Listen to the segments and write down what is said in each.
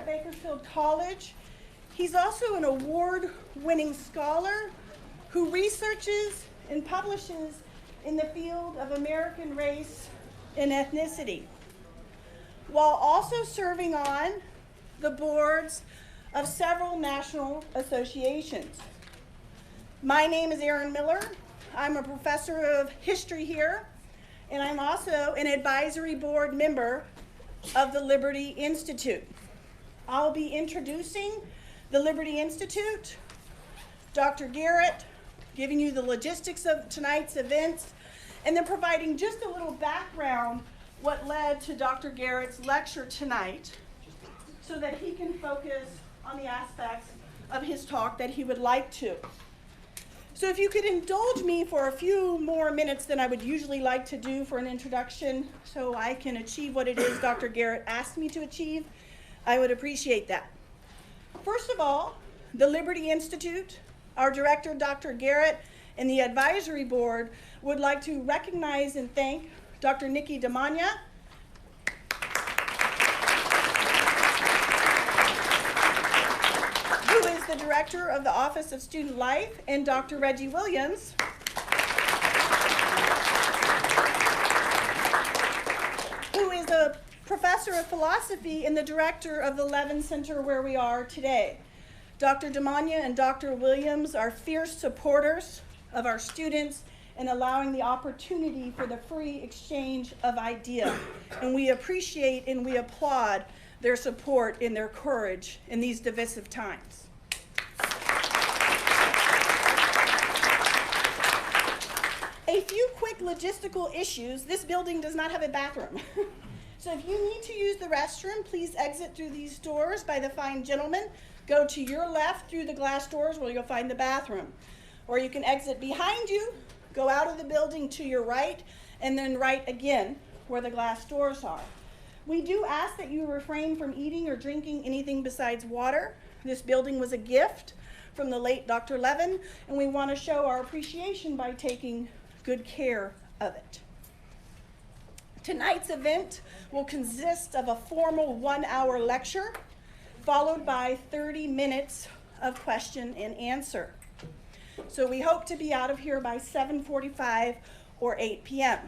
at Bakersfield College. He's also an award-winning scholar who researches and publishes in the field of American race and ethnicity, while also serving on the boards of several national associations. My name is Erin Miller. I'm a professor of history here, and I'm also an advisory board member of the Liberty Institute. I'll be introducing the Liberty Institute, Dr. Garrett, giving you the logistics of tonight's events, and then providing just a little background what led to Dr. Garrett's lecture tonight so that he can focus on the aspects of his talk that he would like to. So if you could indulge me for a few more minutes than I would usually like to do for an introduction so I can achieve what it is Dr. Garrett asked me to achieve, I would appreciate that. First of all, the Liberty Institute, our director, Dr. Garrett, and the advisory board would like to recognize and thank Dr. Nikki Damania, who is the director of the Office of Student Life, and Dr. Reggie Williams, who is a professor of philosophy and the director of the Levin Center where we are today. Dr. Damania and Dr. Williams are fierce supporters of our students and allowing the opportunity for the free exchange of ideas. And we appreciate and we applaud their support and their courage in these divisive times. A few quick logistical issues. This building does not have a bathroom. So if you need to use the restroom, please exit through these doors by the fine gentleman. Go to your left through the glass doors where you'll find the bathroom. Or you can exit behind you, go out of the building to your right, and then right again where the glass doors are. We do ask that you refrain from eating or drinking anything besides water. This building was a gift from the late Dr. Levin, and we want to show our appreciation by taking good care of it. Tonight's event will consist of a formal 1-hour lecture, followed by 30 minutes of question and answer. So we hope to be out of here by 7:45 or 8 p.m.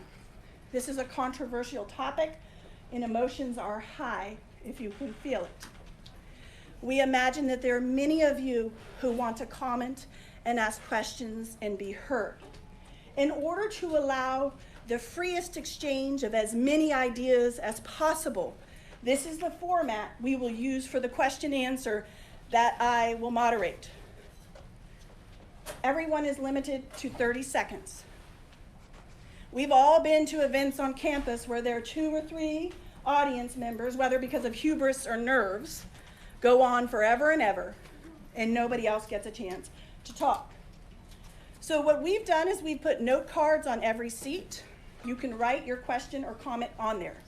This is a controversial topic, and emotions are high, if you can feel it. We imagine that there are many of you who want to comment and ask questions and be heard. In order to allow the freest exchange of as many ideas as possible, this is the format we will use for the question and answer that I will moderate. Everyone is limited to 30 seconds. We've all been to events on campus where there are 2 or 3 audience members, whether because of hubris or nerves, go on forever and ever, and nobody else gets a chance to talk. So what we've done is we've put note cards on every seat. You can write your question or comment on there.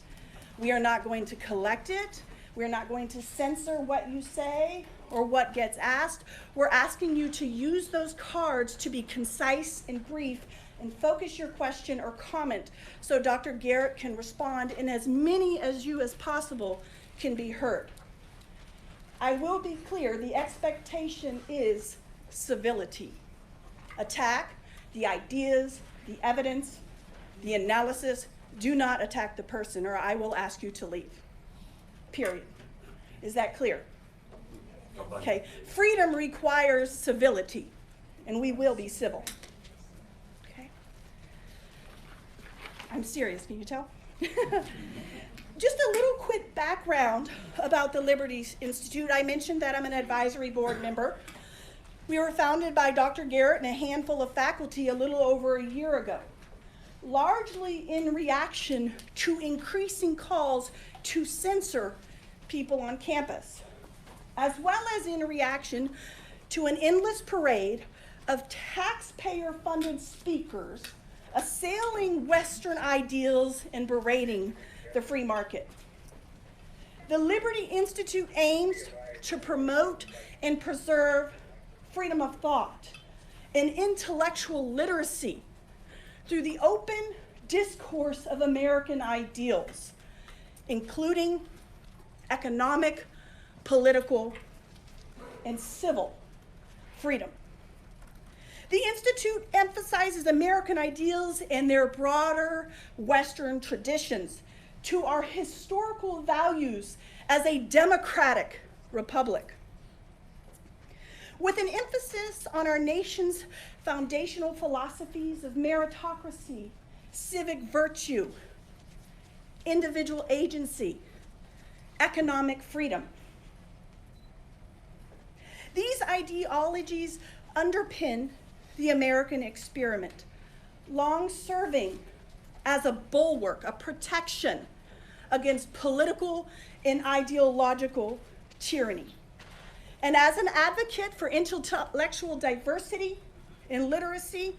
We are not going to collect it. We're not going to censor what you say or what gets asked. We're asking you to use those cards to be concise and brief and focus your question or comment so Dr. Garrett can respond and as many as you as possible can be heard. I will be clear, the expectation is civility. Attack the ideas, the evidence, the analysis. Do not attack the person or I will ask you to leave. Period. Is that clear? Okay. Freedom requires civility, and we will be civil. Okay. I'm serious, can you tell? Just a little quick background about the Liberties Institute. I mentioned that I'm an advisory board member. We were founded by Dr. Garrett and a handful of faculty a little over a year ago, largely in reaction to increasing calls to censor people on campus, as well as in reaction to an endless parade of taxpayer-funded speakers assailing Western ideals and berating the free market. The Liberty Institute aims to promote and preserve freedom of thought and intellectual literacy through the open discourse of American ideals, including economic, political, and civil freedom. The Institute emphasizes American ideals and their broader Western traditions to our historical values as a democratic republic. With an emphasis on our nation's foundational philosophies of meritocracy, civic virtue, individual agency, economic freedom. These ideologies underpin the American experiment, long serving as a bulwark, a protection against political and ideological tyranny. And as an advocate for intellectual diversity and literacy,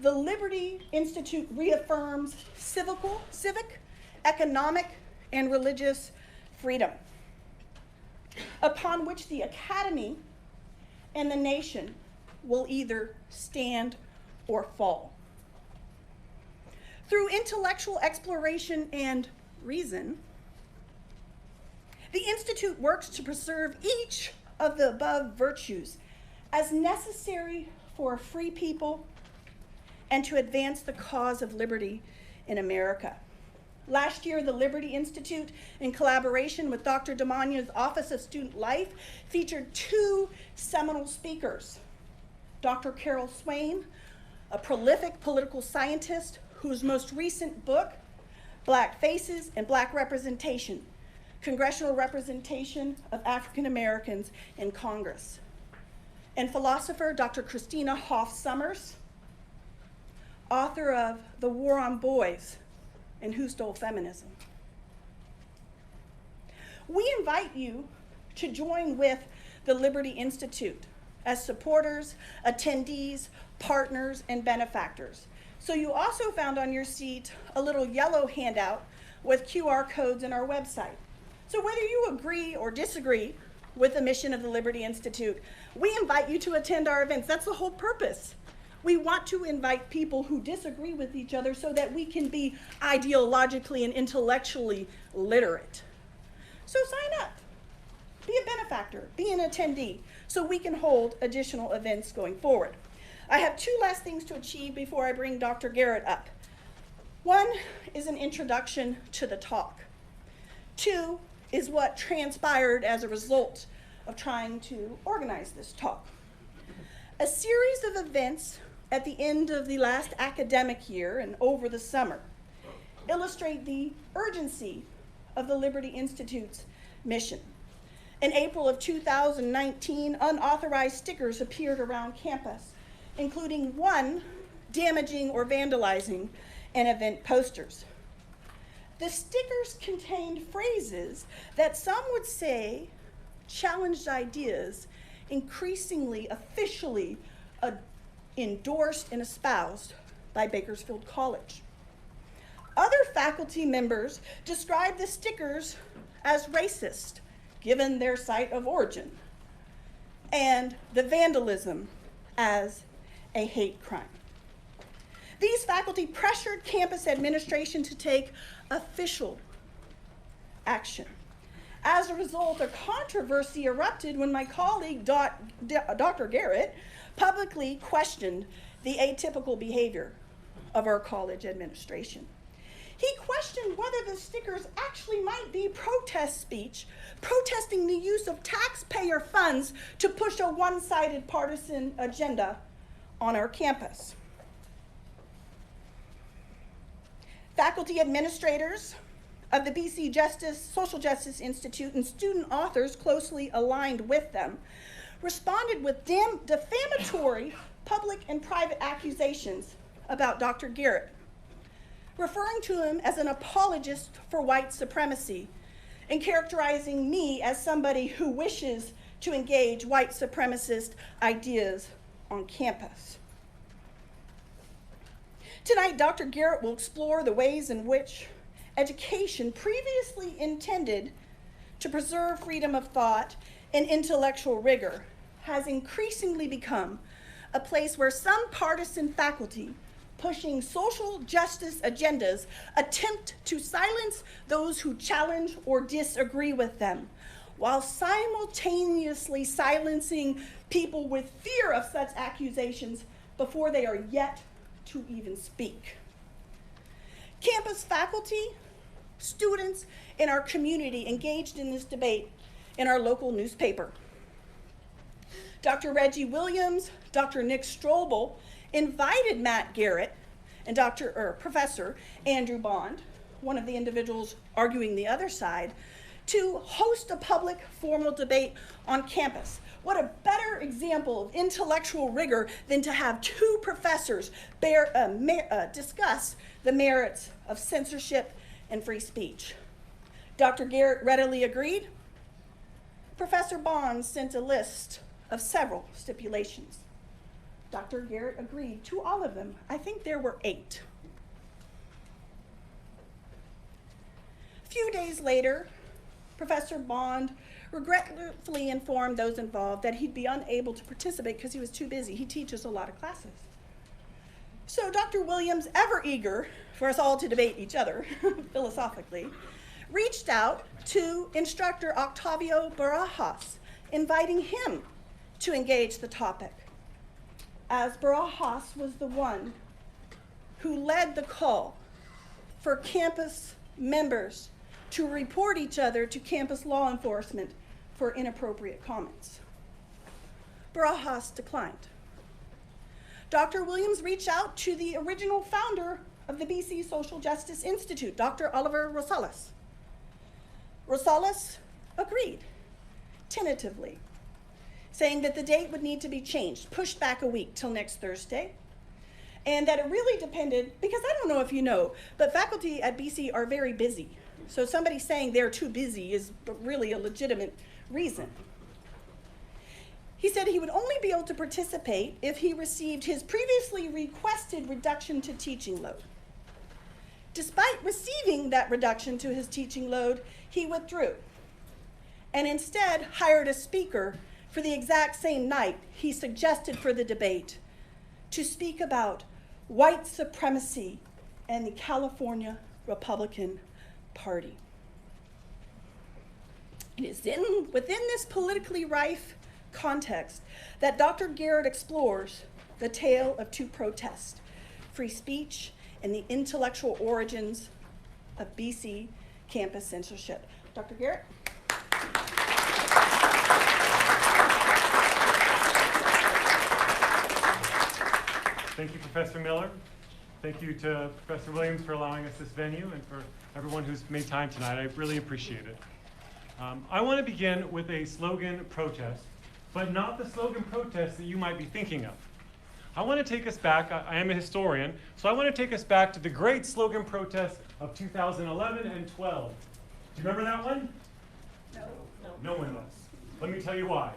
the Liberty Institute reaffirms civic, economic, and religious freedom, upon which the Academy and the nation will either stand or fall. Through intellectual exploration and reason, the Institute works to preserve each of the above virtues as necessary for a free people and to advance the cause of liberty in America. Last year, the Liberty Institute, in collaboration with Dr. DeMagna's Office of Student Life, featured two seminal speakers. Dr. Carol Swain, a prolific political scientist whose most recent book, Black Faces and Black Representation, Congressional Representation of African Americans in Congress. And philosopher Dr. Christina Hoff Sommers, author of The War on Boys and Who Stole Feminism. We invite you to join with the Liberty Institute as supporters, attendees, partners, and benefactors. So you also found on your seat a little yellow handout with QR codes in our website. So whether you agree or disagree with the mission of the Liberty Institute, we invite you to attend our events. That's the whole purpose. We want to invite people who disagree with each other so that we can be ideologically and intellectually literate. So sign up, be a benefactor, be an attendee, so we can hold additional events going forward. I have two last things to achieve before I bring Dr. Garrett up. One is an introduction to the talk. Two is what transpired as a result of trying to organize this talk. A series of events at the end of the last academic year and over the summer illustrate the urgency of the Liberty Institute's mission. In April of 2019, unauthorized stickers appeared around campus, including one damaging or vandalizing an event posters. The stickers contained phrases that some would say challenged ideas increasingly officially endorsed and espoused by Bakersfield College. Other faculty members described the stickers as racist, given their site of origin, and the vandalism as a hate crime. These faculty pressured campus administration to take official action. As a result, a controversy erupted when my colleague, Dr. Garrett, publicly questioned the atypical behavior of our college administration. He questioned whether the stickers actually might be protest speech, protesting the use of taxpayer funds to push a one-sided partisan agenda on our campus. Faculty administrators of the BC Social Justice Institute and student authors closely aligned with them responded with defamatory public and private accusations about Dr. Garrett, referring to him as an apologist for white supremacy and characterizing me as somebody who wishes to engage white supremacist ideas on campus. Tonight, Dr. Garrett will explore the ways in which education previously intended to preserve freedom of thought and intellectual rigor has increasingly become a place where some partisan faculty pushing social justice agendas attempt to silence those who challenge or disagree with them, while simultaneously silencing people with fear of such accusations before they are yet to even speak. Campus faculty, students, and our community engaged in this debate in our local newspaper. Dr. Reggie Williams, Dr. Nick Strobel invited Matt Garrett and Professor Andrew Bond, one of the individuals arguing the other side, to host a public formal debate on campus. What a better example of intellectual rigor than to have two professors discuss the merits of censorship and free speech. Dr. Garrett readily agreed. Professor Bond sent a list of several stipulations. Dr. Garrett agreed to all of them. I think there were 8. A few days later, Professor Bond regretfully informed those involved that he'd be unable to participate because he was too busy. He teaches a lot of classes. So Dr. Williams, ever eager for us all to debate each other philosophically, reached out to instructor Octavio Barajas, inviting him to engage the topic, as Barajas was the one who led the call for campus members to report each other to campus law enforcement for inappropriate comments. Barajas declined. Dr. Williams reached out to the original founder of the BC Social Justice Institute, Dr. Oliver Rosales. Rosales agreed, tentatively, saying that the date would need to be changed, pushed back a week till next Thursday, and that it really depended, because I don't know if you know, but faculty at BC are very busy. So somebody saying they're too busy is really a legitimate reason. He said he would only be able to participate if he received his previously requested reduction to teaching load. Despite receiving that reduction to his teaching load, he withdrew and instead hired a speaker for the exact same night he suggested for the debate to speak about white supremacy and the California Republican Party. It is within this politically rife context that Dr. Garrett explores the tale of two protests, free speech and the intellectual origins of BC campus censorship. Dr. Garrett? Thank you, Professor Miller. Thank you to Professor Williams for allowing us this venue and for everyone who's made time tonight. I really appreciate it. I want to begin with a slogan protest, but not the slogan protest that you might be thinking of. I want to take us back, I am a historian, so I want to take us back to the great slogan protest of 2011 and 12. Do you remember that one? No one does. Let me tell you why.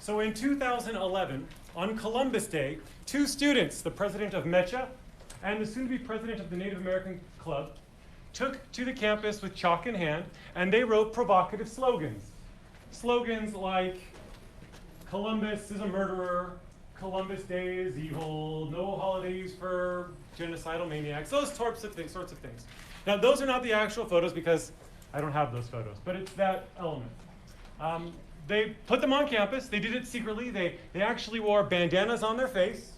So in 2011, on Columbus Day, 2 students, the president of MECHA and the soon-to-be president of the Native American Club, took to the campus with chalk in hand, and they wrote provocative slogans. Slogans like, Columbus is a murderer, Columbus Day is evil, no holidays for genocidal maniacs, those sorts of things. Now, those are not the actual photos because I don't have those photos, but it's that element. They put them on campus. They did it secretly. They actually wore bandanas on their face,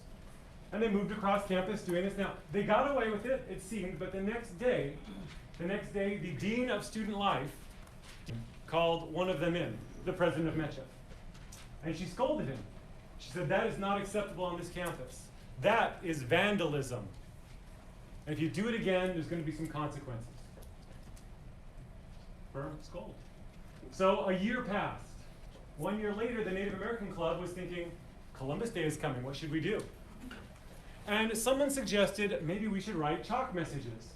and they moved across campus doing this. Now, they got away with it, it seemed, but the next day, the dean of student life called one of them in, the president of MECHA, and she scolded him. She said, "That is not acceptable on this campus. That is vandalism. And if you do it again, there's going to be some consequences." Firm scold. So a year passed. 1 year later, the Native American Club was thinking, Columbus Day is coming, what should we do? And someone suggested maybe we should write chalk messages.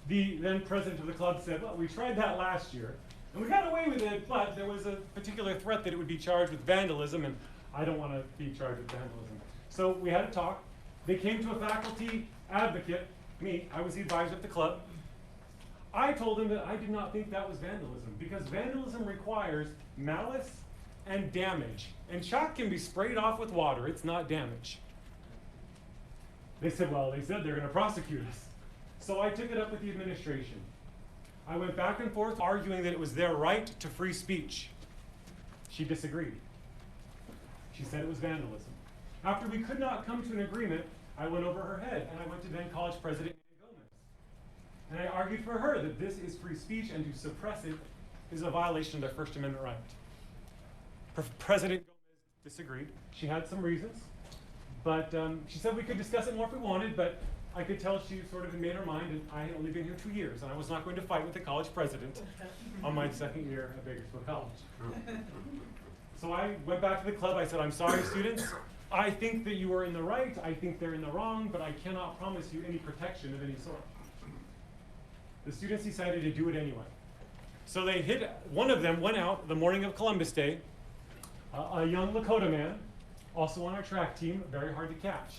The then president of the club said, well, we tried that last year, and we got away with it, but there was a particular threat that it would be charged with vandalism, and I don't want to be charged with vandalism. So we had a talk. They came to a faculty advocate, me, I was the advisor of the club. I told them that I did not think that was vandalism, because vandalism requires malice and damage. And chalk can be sprayed off with water, it's not damage. They said, well, they said they're going to prosecute us. So I took it up with the administration. I went back and forth arguing that it was their right to free speech. She disagreed. She said it was vandalism. After we could not come to an agreement, I went over her head and I went to then college president Gomez. And I argued for her that this is free speech and to suppress it is a violation of their First Amendment right. President Gomez disagreed. She had some reasons, but she said we could discuss it more if we wanted, but I could tell she sort of had made her mind, and I had only been here 2 years, and I was not going to fight with the college president on my second year at Bakersfield College. So I went back to the club. I said, I'm sorry, students. I think that you are in the right. I think they're in the wrong, but I cannot promise you any protection of any sort. The students decided to do it anyway. So they one of them went out the morning of Columbus Day, a young Lakota man, also on our track team, very hard to catch.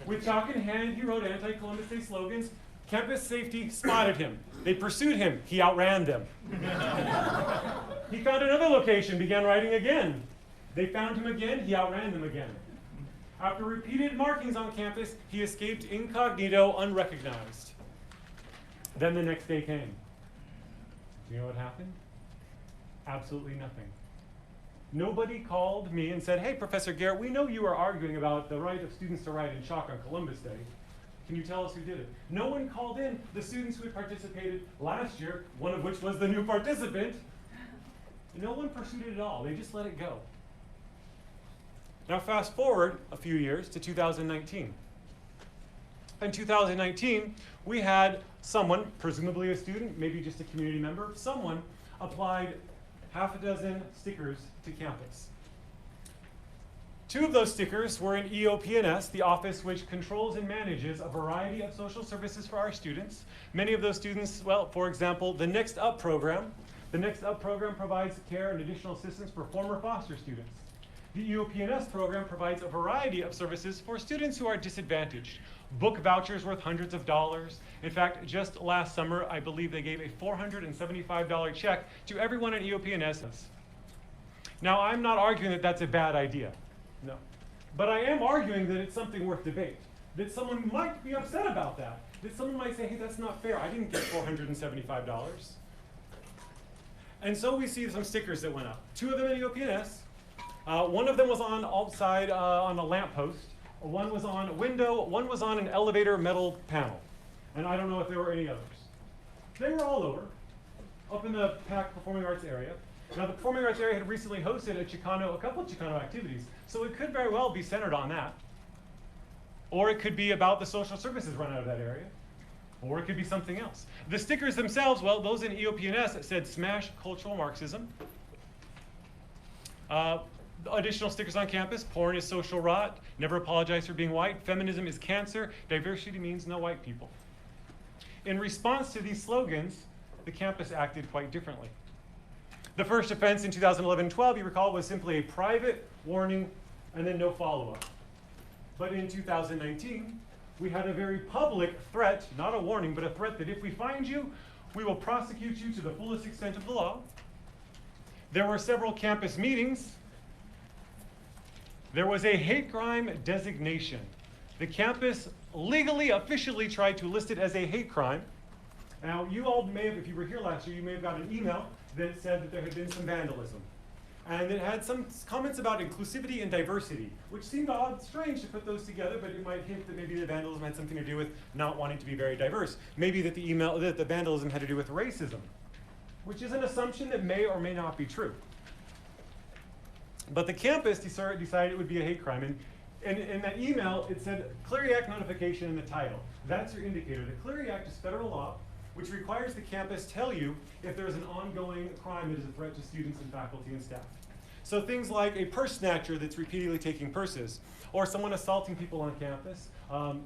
With chalk in hand, he wrote anti-Columbus Day slogans. Campus safety spotted him. They pursued him. He outran them. He found another location, began writing again. They found him again. He outran them again. After repeated markings on campus, he escaped incognito, unrecognized. Then the next day came. Do you know what happened? Absolutely nothing. Nobody called me and said, hey, Professor Garrett, we know you are arguing about the right of students to ride in chalk on Columbus Day. Can you tell us who did it? No one called in the students who had participated last year, one of which was the new participant. No one pursued it at all. They just let it go. Now fast forward a few years to 2019. In 2019, we had someone, presumably a student, maybe just a community member, someone applied half a dozen stickers to campus. 2 of those stickers were in EOP&S, the office which controls and manages a variety of social services for our students. Many of those students, well, for example, the Next Up program. The Next Up program provides care and additional assistance for former foster students. The EOP&S program provides a variety of services for students who are disadvantaged. Book vouchers worth hundreds of dollars. In fact, just last summer, I believe they gave a $475 check to everyone in EOP&S. Now, I'm not arguing that that's a bad idea. No. But I am arguing that it's something worth debate. That someone might be upset about that. That someone might say, hey, that's not fair. I didn't get $475. And so we see some stickers that went up. 2 of them in EOP&S. One of them was on outside on a lamppost. One was on a window. One was on an elevator metal panel. And I don't know if there were any others. They were all over, up in the PAC Performing Arts area. Now, the Performing Arts area had recently hosted a couple of Chicano activities, so it could very well be centered on that. Or it could be about the social services run out of that area. Or it could be something else. The stickers themselves, well, those in EOP&S said smash cultural Marxism. Additional stickers on campus, porn is social rot, never apologize for being white, feminism is cancer, diversity means no white people. In response to these slogans, the campus acted quite differently. The first offense in 2011-12, you recall, was simply a private warning and then no follow-up. But in 2019, we had a very public threat, not a warning, but a threat that if we find you, we will prosecute you to the fullest extent of the law. There were several campus meetings. There was a hate crime designation. The campus legally, officially tried to list it as a hate crime. Now, you all may have, if you were here last year, you may have got an email that said that there had been some vandalism. And it had some comments about inclusivity and diversity, which seemed odd, strange to put those together, but it might hint that maybe the vandalism had something to do with not wanting to be very diverse. Maybe that the vandalism had to do with racism, which is an assumption that may or may not be true. But the campus decided it would be a hate crime. And in that email, it said Clery Act notification in the title. That's your indicator. The Clery Act is federal law, which requires the campus tell you if there's an ongoing crime that is a threat to students and faculty and staff. So things like a purse snatcher that's repeatedly taking purses, or someone assaulting people on campus,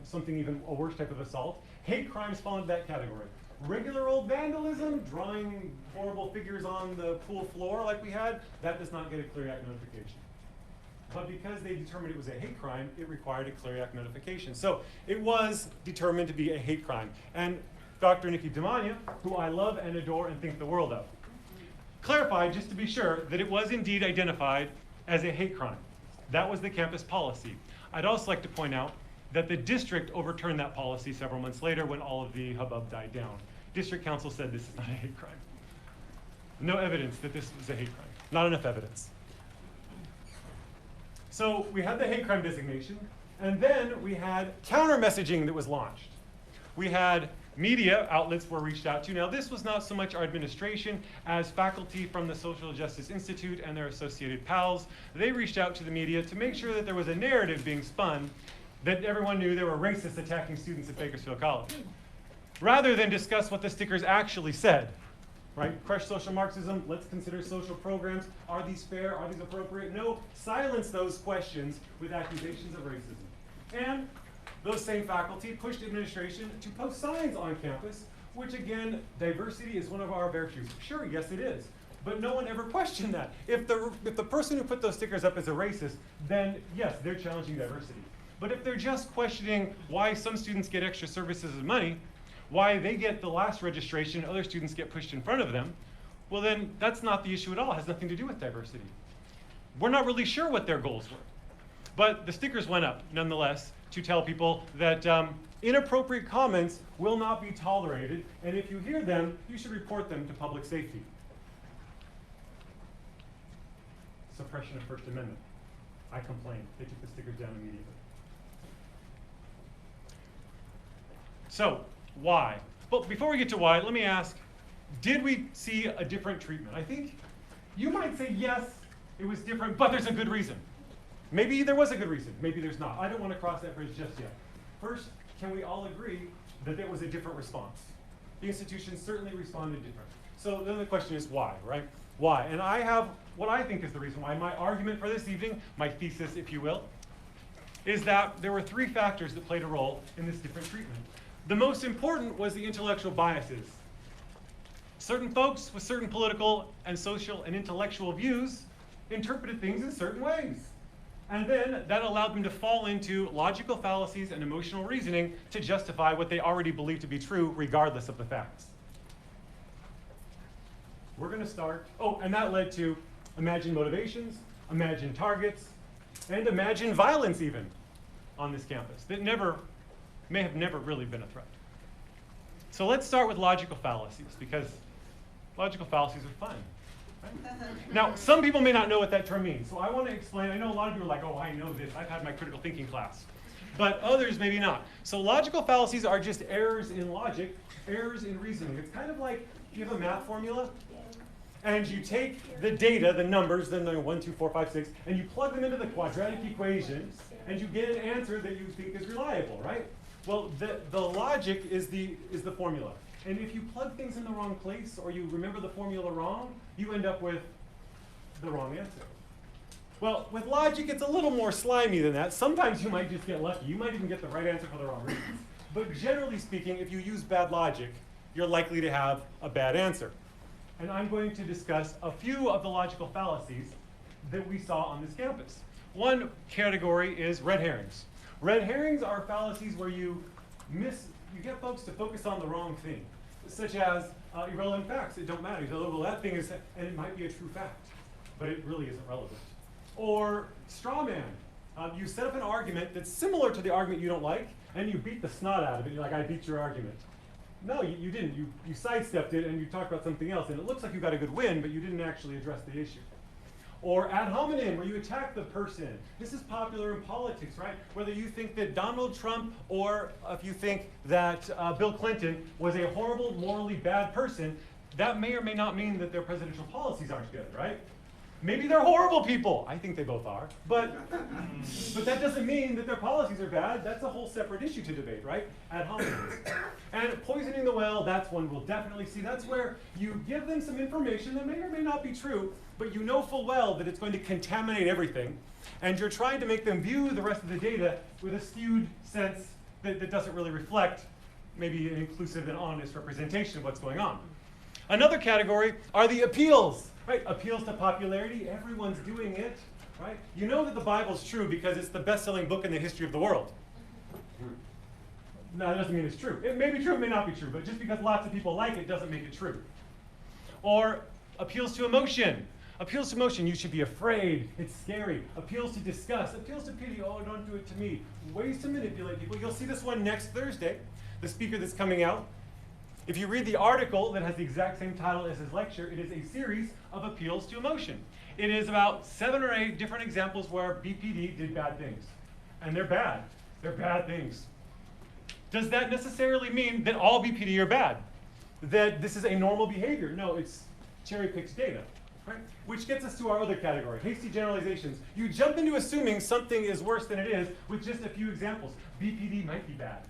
something even a worse type of assault. Hate crimes fall into that category. Regular old vandalism, drawing horrible figures on the pool floor like we had, that does not get a Clery Act notification. But because they determined it was a hate crime, it required a Clery Act notification. So it was determined to be a hate crime. And Dr. Nikki Damania, who I love and adore and think the world of, clarified, just to be sure, that it was indeed identified as a hate crime. That was the campus policy. I'd also like to point out that the district overturned that policy several months later when all of the hubbub died down. District council said this is not a hate crime. No evidence that this was a hate crime. Not enough evidence. So we had the hate crime designation, and then we had counter messaging that was launched. We had media outlets were reached out to. Now this was not so much our administration as faculty from the Social Justice Institute and their associated pals. They reached out to the media to make sure that there was a narrative being spun that everyone knew there were racists attacking students at Bakersfield College, rather than discuss what the stickers actually said. Right? Crush social Marxism, let's consider social programs. Are these fair? Are these appropriate? No, silence those questions with accusations of racism. And those same faculty pushed administration to post signs on campus, which again, diversity is one of our virtues. Sure, yes it is. But no one ever questioned that. If the person who put those stickers up is a racist, then yes, they're challenging diversity. But if they're just questioning why some students get extra services and money, why they get the last registration, other students get pushed in front of them, well then that's not the issue at all. It has nothing to do with diversity. We're not really sure what their goals were. But the stickers went up nonetheless to tell people that inappropriate comments will not be tolerated, and if you hear them, you should report them to public safety. Suppression of First Amendment. I complained. They took the stickers down immediately. So, why? Well, before we get to why, let me ask, did we see a different treatment? I think you might say yes, it was different, but there's a good reason. Maybe there was a good reason, maybe there's not. I don't want to cross that bridge just yet. First, can we all agree that there was a different response? The institution certainly responded different. So then the question is why, right? Why? And I have what I think is the reason why. My argument for this evening, my thesis, if you will, is that there were three factors that played a role in this different treatment. The most important was the intellectual biases. Certain folks with certain political and social and intellectual views interpreted things in certain ways. And then that allowed them to fall into logical fallacies and emotional reasoning to justify what they already believed to be true, regardless of the facts. We're going to start, and that led to imagined motivations, imagined targets, and imagined violence even on this campus that may have never really been a threat. So let's start with logical fallacies, because logical fallacies are fun. Right? Now, some people may not know what that term means, so I want to explain. I know a lot of you are like, oh, I know this. I've had my critical thinking class. But others maybe not. So logical fallacies are just errors in logic, errors in reasoning. It's kind of like you have a math formula, and you take the data, the numbers, the 1, 2, 4, 5, 6, and you plug them into the quadratic equation, and you get an answer that you think is reliable, right? Well, the logic is the formula. And if you plug things in the wrong place, or you remember the formula wrong, you end up with the wrong answer. Well, with logic, it's a little more slimy than that. Sometimes you might just get lucky. You might even get the right answer for the wrong reasons. But generally speaking, if you use bad logic, you're likely to have a bad answer. And I'm going to discuss a few of the logical fallacies that we saw on this campus. One category is red herrings. Red herrings are fallacies where you get folks to focus on the wrong thing, such as irrelevant facts that don't matter. So, well, that thing is, and it might be a true fact, but it really isn't relevant. Or straw man. You set up an argument that's similar to the argument you don't like, and you beat the snot out of it. You're like, I beat your argument. No, you didn't. You sidestepped it, and you talked about something else, and it looks like you got a good win, but you didn't actually address the issue. Or ad hominem, where you attack the person. This is popular in politics, right? Whether you think that Donald Trump or if you think that Bill Clinton was a horrible, morally bad person, that may or may not mean that their presidential policies aren't good, right? Maybe they're horrible people. I think they both are. But that doesn't mean that their policies are bad. That's a whole separate issue to debate, right? Ad hominem. And poisoning the well, that's one we'll definitely see. That's where you give them some information that may or may not be true, but you know full well that it's going to contaminate everything. And you're trying to make them view the rest of the data with a skewed sense that doesn't really reflect maybe an inclusive and honest representation of what's going on. Another category are the appeals. Right, appeals to popularity, everyone's doing it, right? You know that the Bible's true because it's the best-selling book in the history of the world. No, that doesn't mean it's true. It may be true, it may not be true, but just because lots of people like it doesn't make it true. Or appeals to emotion. Appeals to emotion, you should be afraid, it's scary. Appeals to disgust, appeals to pity, oh, don't do it to me. Ways to manipulate people. You'll see this one next Thursday, the speaker that's coming out. If you read the article that has the exact same title as his lecture, it is a series of appeals to emotion. It is about 7 or 8 different examples where BPD did bad things. And they're bad. They're bad things. Does that necessarily mean that all BPD are bad? That this is a normal behavior? No, it's cherry-picked data. Right? Which gets us to our other category, hasty generalizations. You jump into assuming something is worse than it is with just a few examples. BPD might be bad.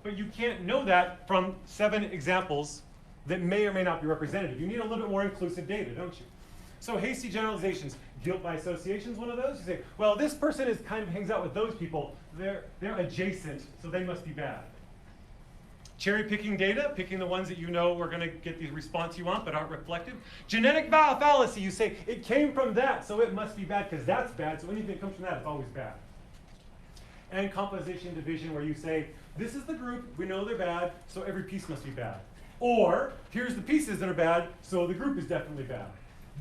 But you can't know that from 7 examples that may or may not be representative. You need a little bit more inclusive data, don't you? So hasty generalizations, guilt by association is one of those. You say, well, this person is kind of hangs out with those people. They're adjacent, so they must be bad. Cherry picking data, picking the ones that you know are going to get the response you want but aren't reflective. Genetic fallacy, you say, it came from that, so it must be bad because that's bad, so anything that comes from that is always bad. And composition division, where you say, this is the group, we know they're bad, so every piece must be bad. Or, here's the pieces that are bad, so the group is definitely bad.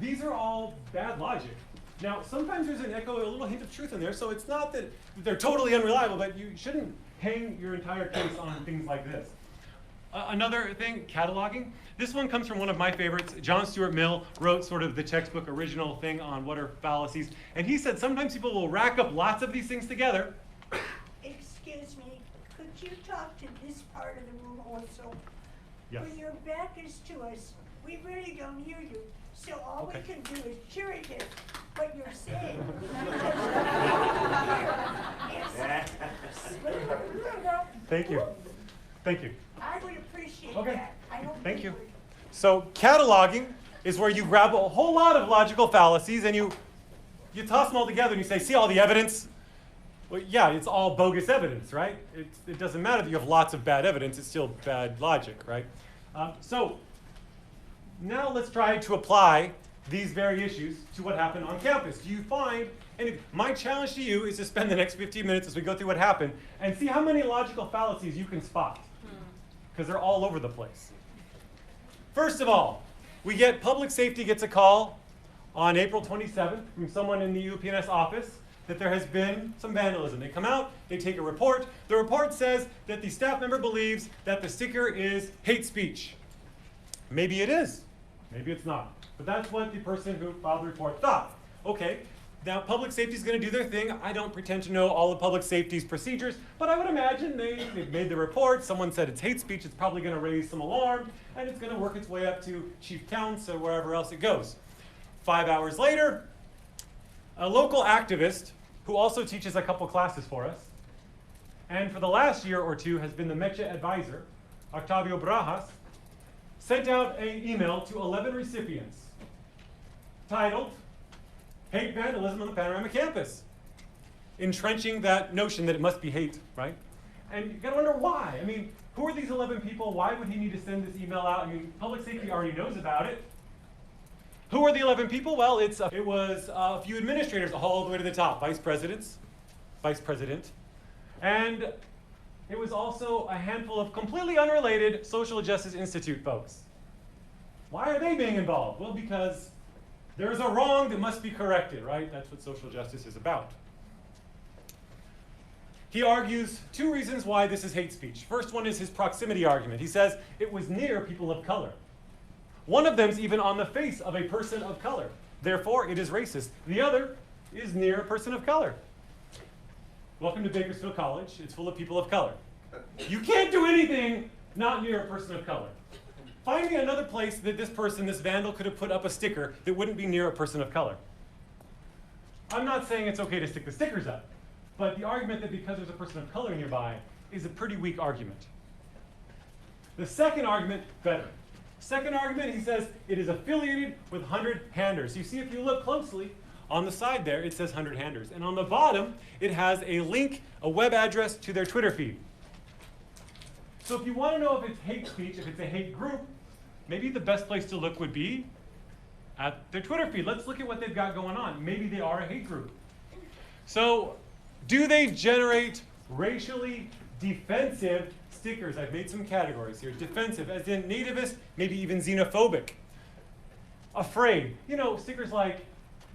These are all bad logic. Now, sometimes there's an echo, a little hint of truth in there, so it's not that they're totally unreliable, but you shouldn't hang your entire case on things like this. Another thing, cataloging. This one comes from one of my favorites. John Stuart Mill wrote sort of the textbook original thing on what are fallacies. And he said sometimes people will rack up lots of these things together. Excuse me, could you talk to this part of the room also? Yes. When your back is to us, we really don't hear you. So all we can do is cherry pick what you're saying. Thank you. Thank you. I would appreciate Okay. that. I don't Thank think you. we- So cataloging is where you grab a whole lot of logical fallacies and you toss them all together and you say, see all the evidence? Well, yeah, it's all bogus evidence, right? It doesn't matter that you have lots of bad evidence, it's still bad logic, right? So now let's try to apply these very issues to what happened on campus. Do you find, and my challenge to you is to spend the next 15 minutes as we go through what happened and see how many logical fallacies you can spot, because they're all over the place. First of all, we get public safety gets a call on April 27th from someone in the UPNS office that there has been some vandalism. They come out, they take a report. The report says that the staff member believes that the sticker is hate speech. Maybe it is, maybe it's not. But that's what the person who filed the report thought. Okay, now public safety is going to do their thing. I don't pretend to know all of public safety's procedures, but I would imagine they've made the report. Someone said it's hate speech. It's probably going to raise some alarm, and it's going to work its way up to chief counts or wherever else it goes. 5 hours later, a local activist who also teaches a couple classes for us, and for the last year or two has been the Mecha advisor, Octavio Barajas, sent out an email to 11 recipients titled, Hate Vandalism on the Panorama Campus, entrenching that notion that it must be hate, right? And you gotta wonder why. I mean, who are these 11 people? Why would he need to send this email out? I mean, public safety already knows about it. Who are the 11 people? Well, it was a few administrators all the way to the top, vice president, and it was also a handful of completely unrelated Social Justice Institute folks. Why are they being involved? Well, because there's a wrong that must be corrected, right? That's what social justice is about. He argues 2 reasons why this is hate speech. First one is his proximity argument. He says it was near people of color. One of them is even on the face of a person of color. Therefore, it is racist. The other is near a person of color. Welcome to Bakersfield College. It's full of people of color. You can't do anything not near a person of color. Find me another place that this person, this vandal, could have put up a sticker that wouldn't be near a person of color. I'm not saying it's okay to stick the stickers up, but the argument that because there's a person of color nearby is a pretty weak argument. The second argument, better. Second argument, he says, it is affiliated with 100-handers. You see, if you look closely, on the side there, it says 100-handers. And on the bottom, it has a link, a web address to their Twitter feed. So if you want to know if it's hate speech, if it's a hate group, maybe the best place to look would be at their Twitter feed. Let's look at what they've got going on. Maybe they are a hate group. So do they generate racially defensive stickers? I've made some categories here. Defensive, as in nativist, maybe even xenophobic. afraid. You know, stickers like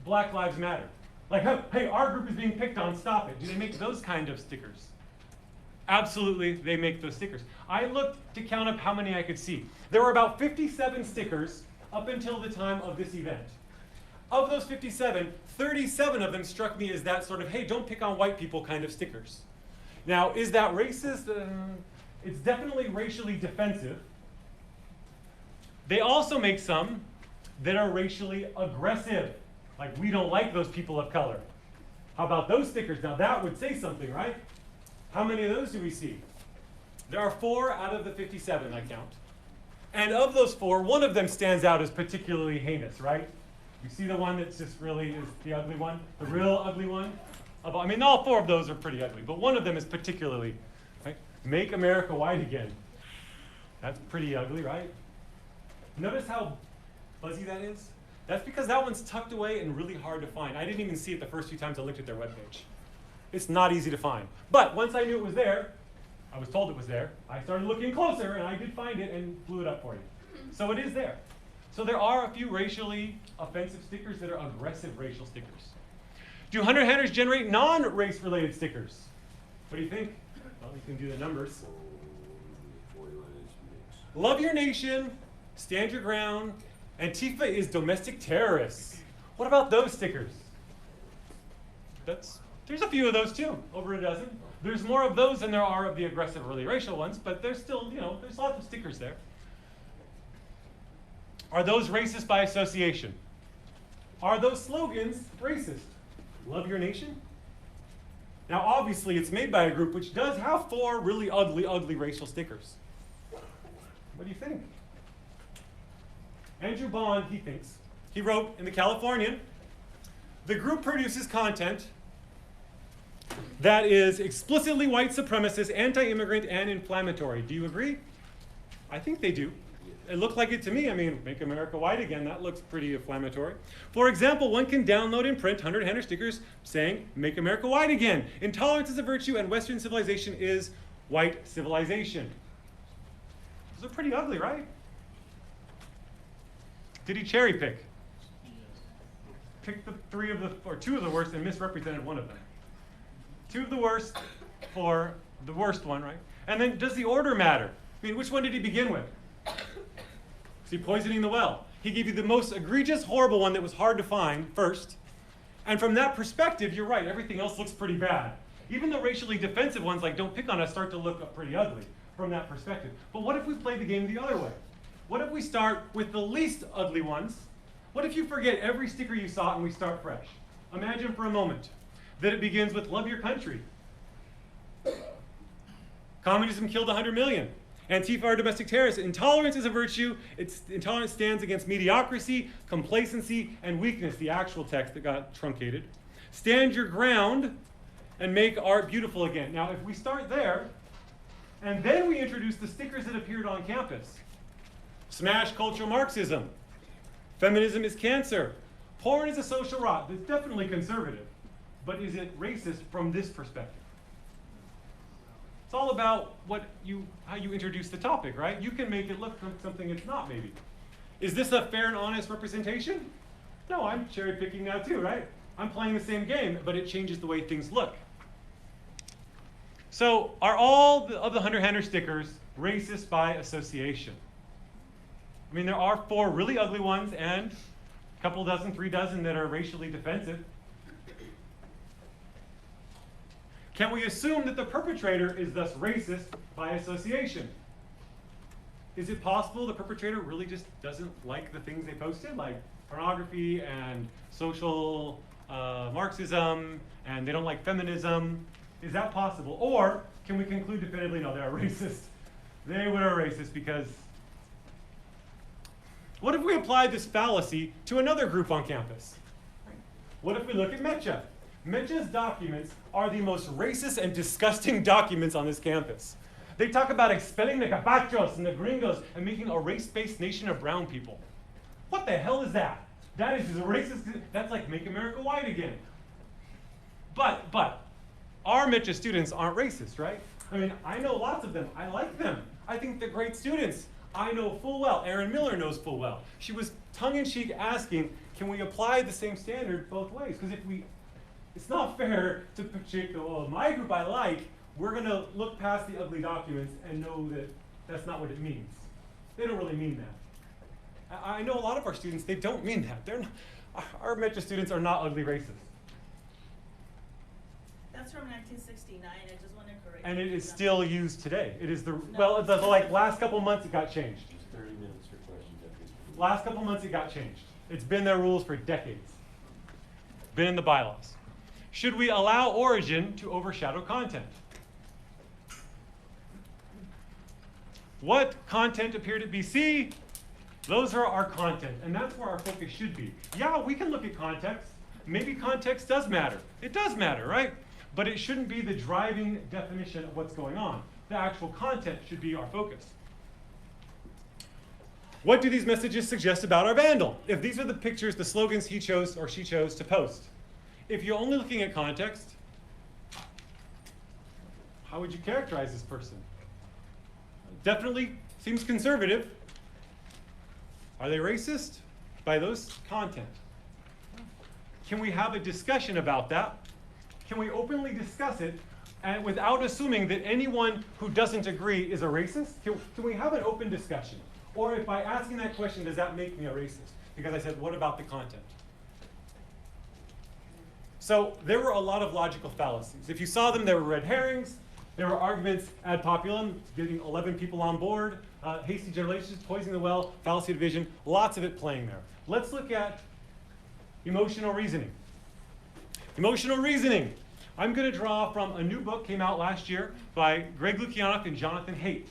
Black Lives Matter. Like, hey, our group is being picked on, stop it. Do they make those kind of stickers? Absolutely, they make those stickers. I looked to count up how many I could see. There were about 57 stickers up until the time of this event. Of those 57, 37 of them struck me as that sort of, hey, don't pick on white people kind of stickers. Now, is that racist? It's definitely racially defensive. They also make some that are racially aggressive. Like, we don't like those people of color. How about those stickers? Now, that would say something, right? How many of those do we see? There are 4 out of the 57, I count. And of those 4, one of them stands out as particularly heinous, right? You see the one that's just really is the ugly one? The real ugly one? I mean, all 4 of those are pretty ugly, but one of them is particularly, right? Make America white again. That's pretty ugly, right? Notice how fuzzy that is? That's because that one's tucked away and really hard to find. I didn't even see it the first few times I looked at their webpage. It's not easy to find. But once I knew it was there, I was told it was there, I started looking closer and I did find it and blew it up for you. So it is there. So there are a few racially offensive stickers that are aggressive racial stickers. Do hunter hunters generate non-race related stickers? What do you think? Well, you can do the numbers. Love your nation, stand your ground, Antifa is domestic terrorists. What about those stickers? There's a few of those too, over a dozen. There's more of those than there are of the aggressive, really racial ones, but there's still, there's lots of stickers there. Are those racist by association? Are those slogans racist? Love your nation? Now, obviously, it's made by a group which does have 4 really ugly racial stickers. What do you think? Andrew Bond, he thinks, he wrote in the Californian, the group produces content that is explicitly white supremacist, anti-immigrant, and inflammatory. Do you agree? I think they do. It looked like it to me. I mean, make America white again, that looks pretty inflammatory. For example, one can download and print hunter hunters stickers saying, make America white again. Intolerance is a virtue and Western civilization is white civilization. Those are pretty ugly, right? Did he cherry pick? Pick the 2 of the worst and misrepresented one of them. 2 of the worst for the worst one, right? And then does the order matter? I mean, which one did he begin with? Is he poisoning the well? He gave you the most egregious, horrible one that was hard to find first. And from that perspective, you're right, everything else looks pretty bad. Even the racially defensive ones, like don't pick on us, start to look pretty ugly from that perspective. But what if we play the game the other way? What if we start with the least ugly ones? What if you forget every sticker you saw and we start fresh? Imagine for a moment that it begins with love your country. Communism killed 100 million. Antifa are domestic terrorists. Intolerance is a virtue. Intolerance stands against mediocrity, complacency, and weakness, the actual text that got truncated. Stand your ground and make art beautiful again. Now, if we start there, and then we introduce the stickers that appeared on campus. Smash cultural Marxism. Feminism is cancer. Porn is a social rot. That's definitely conservative. But is it racist from this perspective? It's all about how you introduce the topic, right? You can make it look like something it's not, maybe. Is this a fair and honest representation? No, I'm cherry picking now too, right? I'm playing the same game, but it changes the way things look. So are all of the hunter hunters stickers racist by association? I mean, there are 4 really ugly ones and a couple dozen, 3 dozen that are racially defensive. Can we assume that the perpetrator is thus racist by association? Is it possible the perpetrator really just doesn't like the things they posted, like pornography and social Marxism, and they don't like feminism? Is that possible? Or can we conclude definitively, no, they're racist? They were racist because... What if we applied this fallacy to another group on campus? What if we look at Mecha? Mecha's documents are the most racist and disgusting documents on this campus. They talk about expelling the capachos and the gringos and making a race-based nation of brown people. What the hell is that? That is racist. That's like make America white again. But our Mecha students aren't racist, right? I mean, I know lots of them. I like them. I think they're great students. I know full well, Erin Miller knows full well. She was tongue-in-cheek asking, can we apply the same standard both ways? Because it's not fair to project, oh, my group I like, we're going to look past the ugly documents and know that that's not what it means. They don't really mean that. I know a lot of our students, they don't mean that. Our Metro students are not ugly racists. That's from 1969. I just want to correct. And it is you. still used today. It is the, No. well, the like last couple months it got changed. Just 30 minutes for questions at this point. Last couple months it got changed. It's been their rules for decades. Been in the bylaws. Should we allow origin to overshadow content? What content appeared at BC? Those are our content, and that's where our focus should be. Yeah, we can look at context. Maybe context does matter. It does matter, right? But it shouldn't be the driving definition of what's going on. The actual content should be our focus. What do these messages suggest about our vandal? If these are the pictures, the slogans he chose or she chose to post, if you're only looking at context, how would you characterize this person? Definitely seems conservative. Are they racist? By those content. Can we have a discussion about that? Can we openly discuss it and without assuming that anyone who doesn't agree is a racist? Can we have an open discussion? Or if by asking that question, does that make me a racist? Because I said, what about the content? So there were a lot of logical fallacies. If you saw them, there were red herrings. There were arguments ad populum, getting 11 people on board, hasty generalizations, poisoning the well, fallacy of division, lots of it playing there. Let's look at emotional reasoning. Emotional reasoning. I'm going to draw from a new book came out last year by Greg Lukianoff and Jonathan Haidt.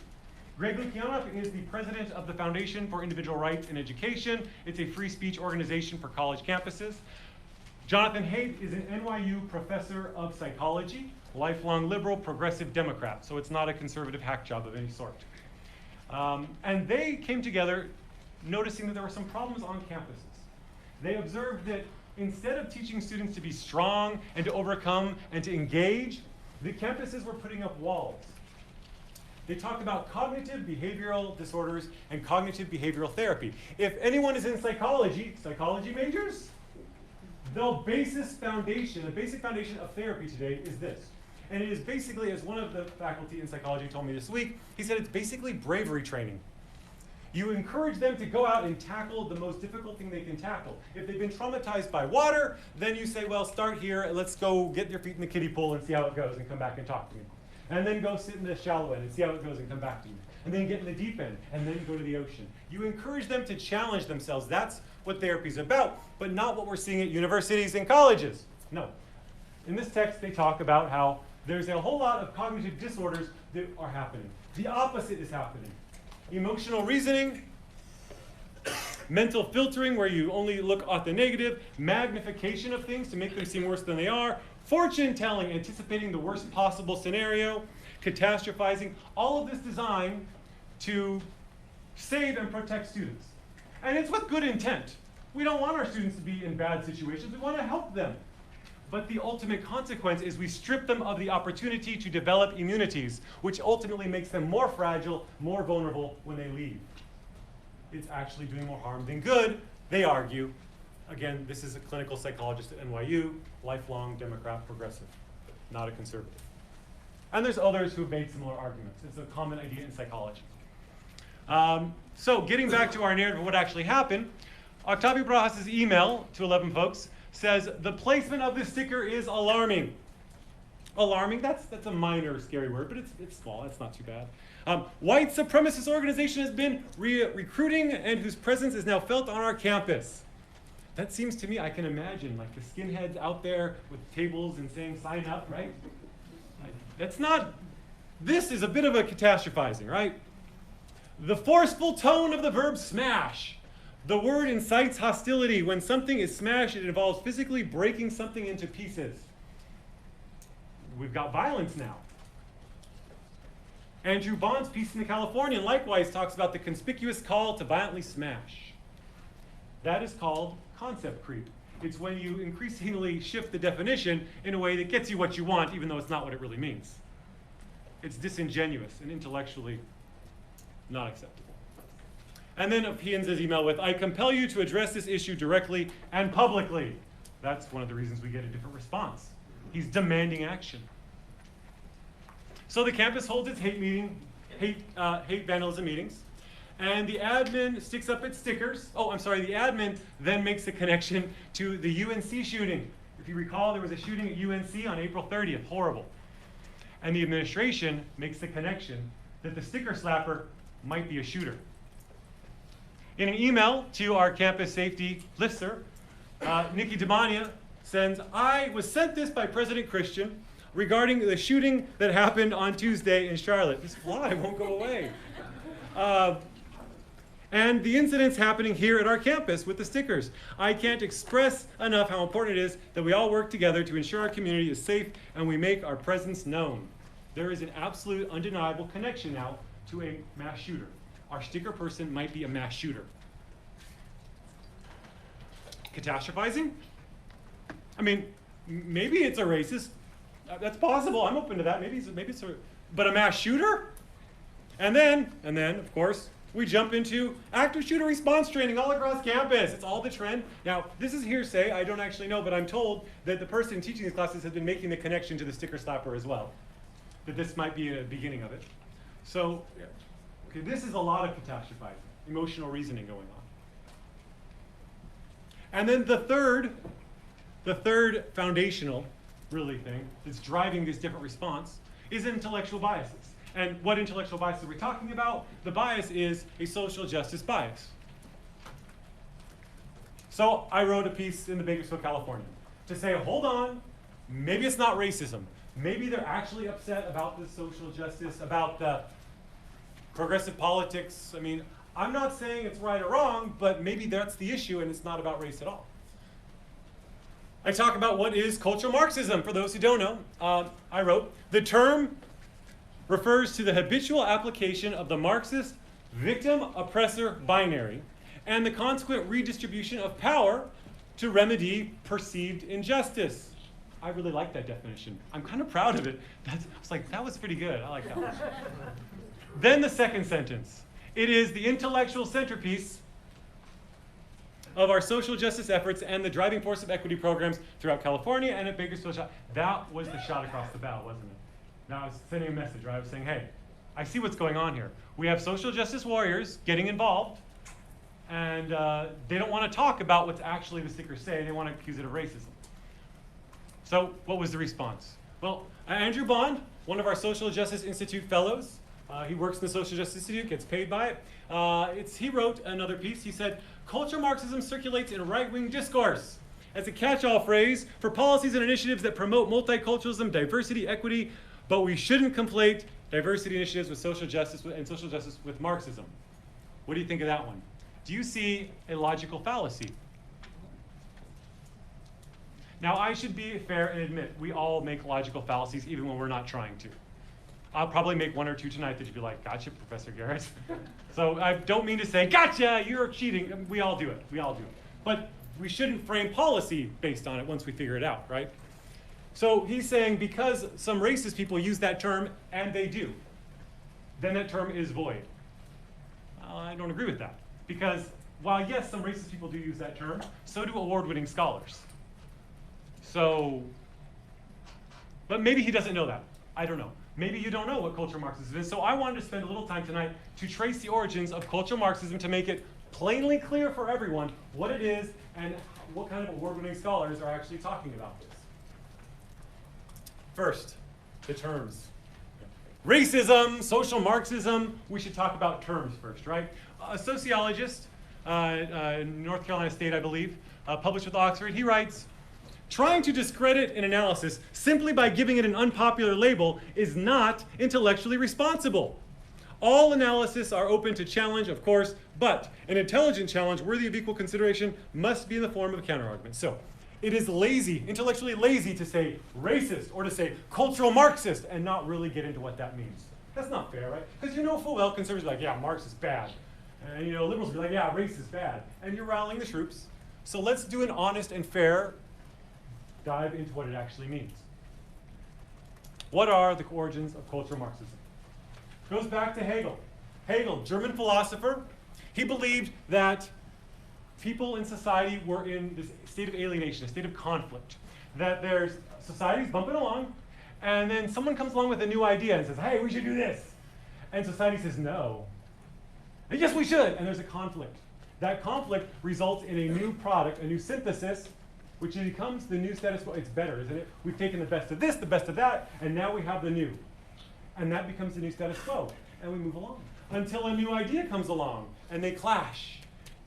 Greg Lukianoff is the president of the Foundation for Individual Rights in Education. It's a free speech organization for college campuses. Jonathan Haidt is an NYU professor of psychology, lifelong liberal, progressive Democrat, so it's not a conservative hack job of any sort. And they came together noticing that there were some problems on campuses. They observed that instead of teaching students to be strong and to overcome and to engage, the campuses were putting up walls. They talked about cognitive behavioral disorders and cognitive behavioral therapy. If anyone is in psychology majors, the basic foundation of therapy today is this. And it is basically, as one of the faculty in psychology told me this week, he said it's basically bravery training. You encourage them to go out and tackle the most difficult thing they can tackle. If they've been traumatized by water, then you say, well, start here, and let's go get your feet in the kiddie pool and see how it goes and come back and talk to me. And then go sit in the shallow end and see how it goes and come back to you. And then get in the deep end, and then go to the ocean. You encourage them to challenge themselves. That's what therapy is about, but not what we're seeing at universities and colleges. No. In this text, they talk about how there's a whole lot of cognitive disorders that are happening. The opposite is happening. Emotional reasoning, mental filtering where you only look at the negative, magnification of things to make them seem worse than they are, fortune telling, anticipating the worst possible scenario, catastrophizing, all of this designed to save and protect students. And it's with good intent. We don't want our students to be in bad situations. We want to help them. But the ultimate consequence is we strip them of the opportunity to develop immunities, which ultimately makes them more fragile, more vulnerable when they leave. It's actually doing more harm than good, they argue. Again, this is a clinical psychologist at NYU, lifelong Democrat progressive, not a conservative. And there's others who've made similar arguments. It's a common idea in psychology. So getting back to our narrative of what actually happened, Octavio Barajas' email to 11 folks says, the placement of this sticker is alarming. Alarming, that's a minor scary word, but it's small, it's not too bad. White supremacist organization has been recruiting and whose presence is now felt on our campus. That seems to me, I can imagine, like the skinheads out there with tables and saying, sign up, right? That's not, this is a bit of a catastrophizing, right? The forceful tone of the verb smash. The word incites hostility. When something is smashed, it involves physically breaking something into pieces. We've got violence now. Andrew Bond's piece in The Californian likewise talks about the conspicuous call to violently smash. That is called concept creep. It's when you increasingly shift the definition in a way that gets you what you want, even though it's not what it really means. It's disingenuous and intellectually not acceptable. And then he ends his email with, I compel you to address this issue directly and publicly. That's one of the reasons we get a different response. He's demanding action. So the campus holds its hate vandalism meetings. And the admin sticks up its stickers. Oh, I'm sorry, the admin then makes a connection to the UNC shooting. If you recall, there was a shooting at UNC on April 30th, horrible. And the administration makes the connection that the sticker slapper might be a shooter. In an email to our campus safety listserv, Nikki Demania sends, I was sent this by President Christian regarding the shooting that happened on Tuesday in Charlotte. This fly won't go away. And the incidents happening here at our campus with the stickers. I can't express enough how important it is that we all work together to ensure our community is safe and we make our presence known. There is an absolute, undeniable connection now to a mass shooter. Our sticker person might be a mass shooter. Catastrophizing? I mean, maybe it's a racist. That's possible. I'm open to that. Maybe it's a, but a mass shooter? And then, of course, we jump into active shooter response training all across campus. It's all the trend. Now, this is hearsay. I don't actually know, but I'm told that the person teaching these classes has been making the connection to the sticker slapper as well. That this might be a beginning of it. So, okay, this is a lot of catastrophizing, emotional reasoning going on. And then the third foundational, really, thing that's driving this different response is intellectual biases. And what intellectual bias are we talking about? The bias is a social justice bias. So I wrote a piece in the Bakersfield, California, to say, hold on, maybe it's not racism. Maybe they're actually upset about the social justice, about the progressive politics. I mean, I'm not saying it's right or wrong, but maybe that's the issue and it's not about race at all. I talk about what is cultural Marxism, for those who don't know. I wrote, the term refers to the habitual application of the Marxist victim-oppressor binary and the consequent redistribution of power to remedy perceived injustice. I really like that definition. I'm kind of proud of it. I was like, that was pretty good. I like that one. Then the second sentence. It is the intellectual centerpiece of our social justice efforts and the driving force of equity programs throughout California and at Bakersfield. That was the shot across the bow, wasn't it? Now I was sending a message, right? I was saying, hey, I see what's going on here. We have social justice warriors getting involved, and they don't want to talk about what's actually the stickers say. They want to accuse it of racism. So what was the response? Well, Andrew Bond, one of our Social Justice Institute fellows, he works in the Social Justice Institute, gets paid by it. He wrote another piece. He said, culture Marxism circulates in right-wing discourse as a catch-all phrase for policies and initiatives that promote multiculturalism, diversity, equity, but we shouldn't conflate diversity initiatives with social justice and social justice with Marxism. What do you think of that one? Do you see a logical fallacy? Now, I should be fair and admit we all make logical fallacies even when we're not trying to. I'll probably make one or two tonight that you'd be like, gotcha, Professor Garrett. So I don't mean to say, gotcha, you're cheating. We all do it. We all do it. But we shouldn't frame policy based on it once we figure it out, right? So he's saying because some racist people use that term, and they do, then that term is void. I don't agree with that. Because while, yes, some racist people do use that term, so do award-winning scholars. So, but maybe he doesn't know that. I don't know. Maybe you don't know what cultural Marxism is. So I wanted to spend a little time tonight to trace the origins of cultural Marxism to make it plainly clear for everyone what it is and what kind of award-winning scholars are actually talking about this. First, the terms. Racism, social Marxism, we should talk about terms first, right? A sociologist, in North Carolina State, I believe, published with Oxford, he writes, trying to discredit an analysis simply by giving it an unpopular label is not intellectually responsible. All analysis are open to challenge, of course, but an intelligent challenge worthy of equal consideration must be in the form of a counterargument. So, it is lazy, intellectually lazy to say racist or to say cultural Marxist and not really get into what that means. That's not fair, right? Because you know full well conservatives are like, yeah, Marx is bad. And liberals will be like, yeah, race is bad. And you're rallying the troops. So let's do an honest and fair dive into what it actually means. What are the origins of cultural Marxism? It goes back to Hegel. Hegel, German philosopher. He believed that people in society were in this state of alienation, a state of conflict, that there's society's bumping along, and then someone comes along with a new idea and says, hey, we should do this. And society says, no. And yes, we should. And there's a conflict. That conflict results in a new product, a new synthesis, which becomes the new status quo. It's better, isn't it? We've taken the best of this, the best of that, and now we have the new. And that becomes the new status quo. And we move along until a new idea comes along, and they clash,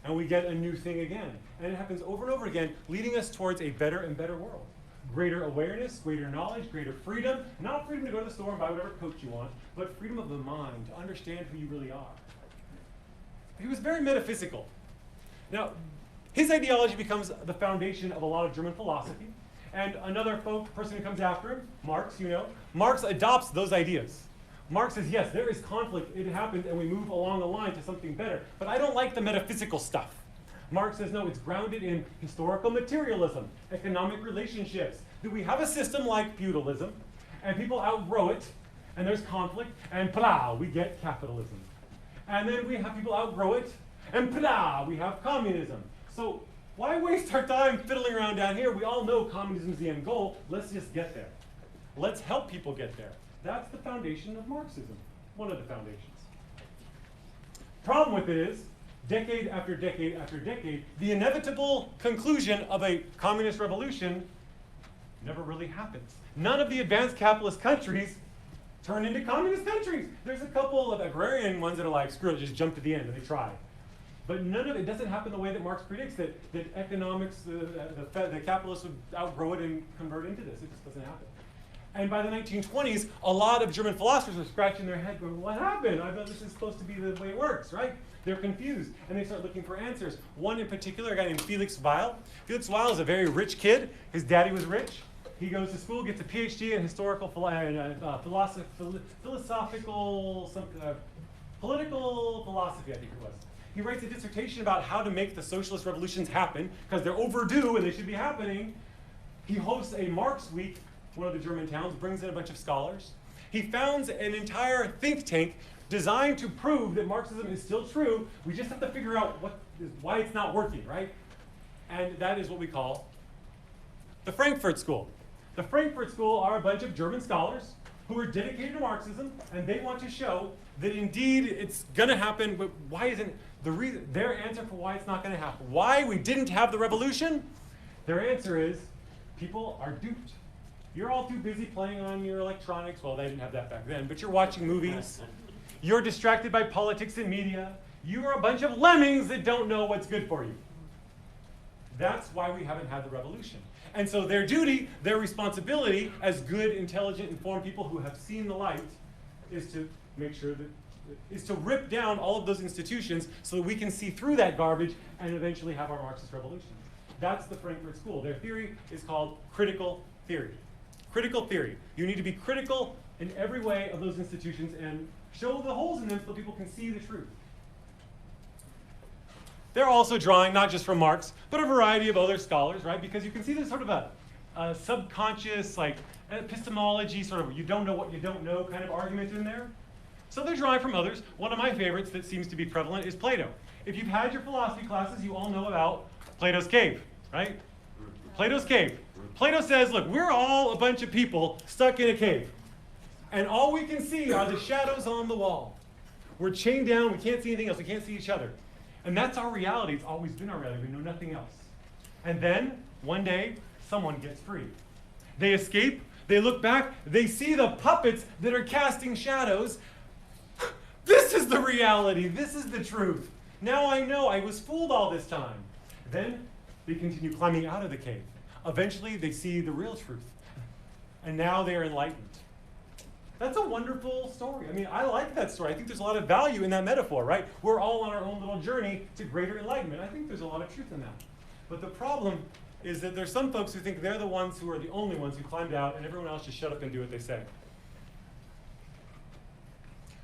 and we get a new thing again. And it happens over and over again, leading us towards a better and better world. Greater awareness, greater knowledge, greater freedom. Not freedom to go to the store and buy whatever coat you want, but freedom of the mind, to understand who you really are. He was very metaphysical. Now, his ideology becomes the foundation of a lot of German philosophy. And another person who comes after him, Marx, you know, Marx adopts those ideas. Marx says, yes, there is conflict, it happens, and we move along the line to something better. But I don't like the metaphysical stuff. Marx says, no, it's grounded in historical materialism, economic relationships. That we have a system like feudalism, and people outgrow it, and there's conflict, and plah, we get capitalism. And then we have people outgrow it, and plah, we have communism. So why waste our time fiddling around down here? We all know communism is the end goal. Let's just get there. Let's help people get there. That's the foundation of Marxism, one of the foundations. Problem with it is, decade after decade after decade, the inevitable conclusion of a communist revolution never really happens. None of the advanced capitalist countries turn into communist countries. There's a couple of agrarian ones that are like, screw it, just jump to the end, and they try. But none of it doesn't happen the way that Marx predicts, that economics, the capitalists would outgrow it and convert into this. It just doesn't happen. And by the 1920s, a lot of German philosophers were scratching their head going, what happened? I thought this is supposed to be the way it works, right? They're confused, and they start looking for answers. One in particular, a guy named Felix Weil. Felix Weil is a very rich kid. His daddy was rich. He goes to school, gets a PhD in historical political philosophy, I think it was. He writes a dissertation about how to make the socialist revolutions happen, because they're overdue and they should be happening. He hosts a Marx Week, one of the German towns, brings in a bunch of scholars. He founds an entire think tank designed to prove that Marxism is still true. We just have to figure out why it's not working, right? And that is what we call the Frankfurt School. The Frankfurt School are a bunch of German scholars who are dedicated to Marxism, and they want to show that indeed it's going to happen, but why isn't their answer for why it's not going to happen? Why we didn't have the revolution? Their answer is people are duped. You're all too busy playing on your electronics. Well, they didn't have that back then, but you're watching movies. You're distracted by politics and media. You are a bunch of lemmings that don't know what's good for you. That's why we haven't had the revolution. And so their duty, their responsibility as good, intelligent, informed people who have seen the light is to make sure that, is to rip down all of those institutions so that we can see through that garbage and eventually have our Marxist revolution. That's the Frankfurt School. Their theory is called critical theory. Critical theory. You need to be critical in every way of those institutions and show the holes in them so people can see the truth. They're also drawing, not just from Marx, but a variety of other scholars, right? Because you can see there's sort of a subconscious, like, epistemology, sort of you don't know what you don't know kind of argument in there. So they're drawing from others. One of my favorites that seems to be prevalent is Plato. If you've had your philosophy classes, you all know about Plato's cave, right? Plato's cave. Plato says, look, we're all a bunch of people stuck in a cave. And all we can see are the shadows on the wall. We're chained down, we can't see anything else, we can't see each other. And that's our reality, it's always been our reality, we know nothing else. And then, one day, someone gets free. They escape, they look back, they see the puppets that are casting shadows. This is the reality, this is the truth. Now I know, I was fooled all this time. Then, they continue climbing out of the cave. Eventually, they see the real truth. And now they are enlightened. That's a wonderful story. I mean, I like that story. I think there's a lot of value in that metaphor, right? We're all on our own little journey to greater enlightenment. I think there's a lot of truth in that. But the problem is that there's some folks who think they're the ones who are the only ones who climbed out and everyone else just shut up and do what they say.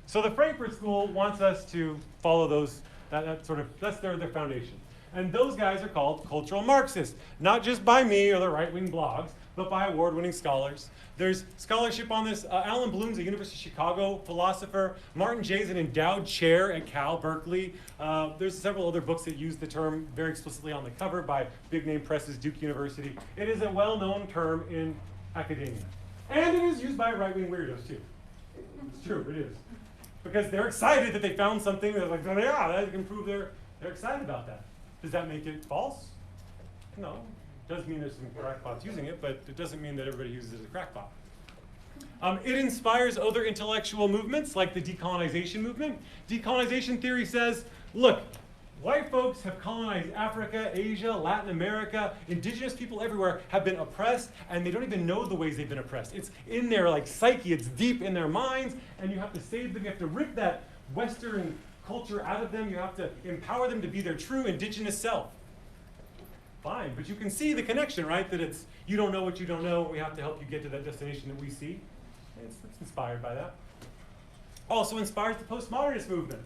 So the Frankfurt School wants us to follow those, that's their foundation. And those guys are called cultural Marxists, not just by me or the right-wing blogs, but by award-winning scholars. There's scholarship on this. Alan Bloom's a University of Chicago philosopher. Martin Jay's an endowed chair at Cal Berkeley. There's several other books that use the term very explicitly on the cover by big-name presses, Duke University. It is a well-known term in academia. And it is used by right-wing weirdos, too. It's true, it is. Because they're excited that they found something that's like, oh, yeah, that can prove they're excited about that. Does that make it false? No. It does mean there's some crackpots using it, but it doesn't mean that everybody uses it as a crackpot. It inspires other intellectual movements like the decolonization movement. Decolonization theory says, look, white folks have colonized Africa, Asia, Latin America. Indigenous people everywhere have been oppressed, and they don't even know the ways they've been oppressed. It's in their like psyche, it's deep in their minds, and you have to save them. You have to rip that Western culture out of them. You have to empower them to be their true indigenous self. Fine, but you can see the connection, right? That it's, you don't know what you don't know. We have to help you get to that destination that we see. It's inspired by that. Also inspires the postmodernist movement.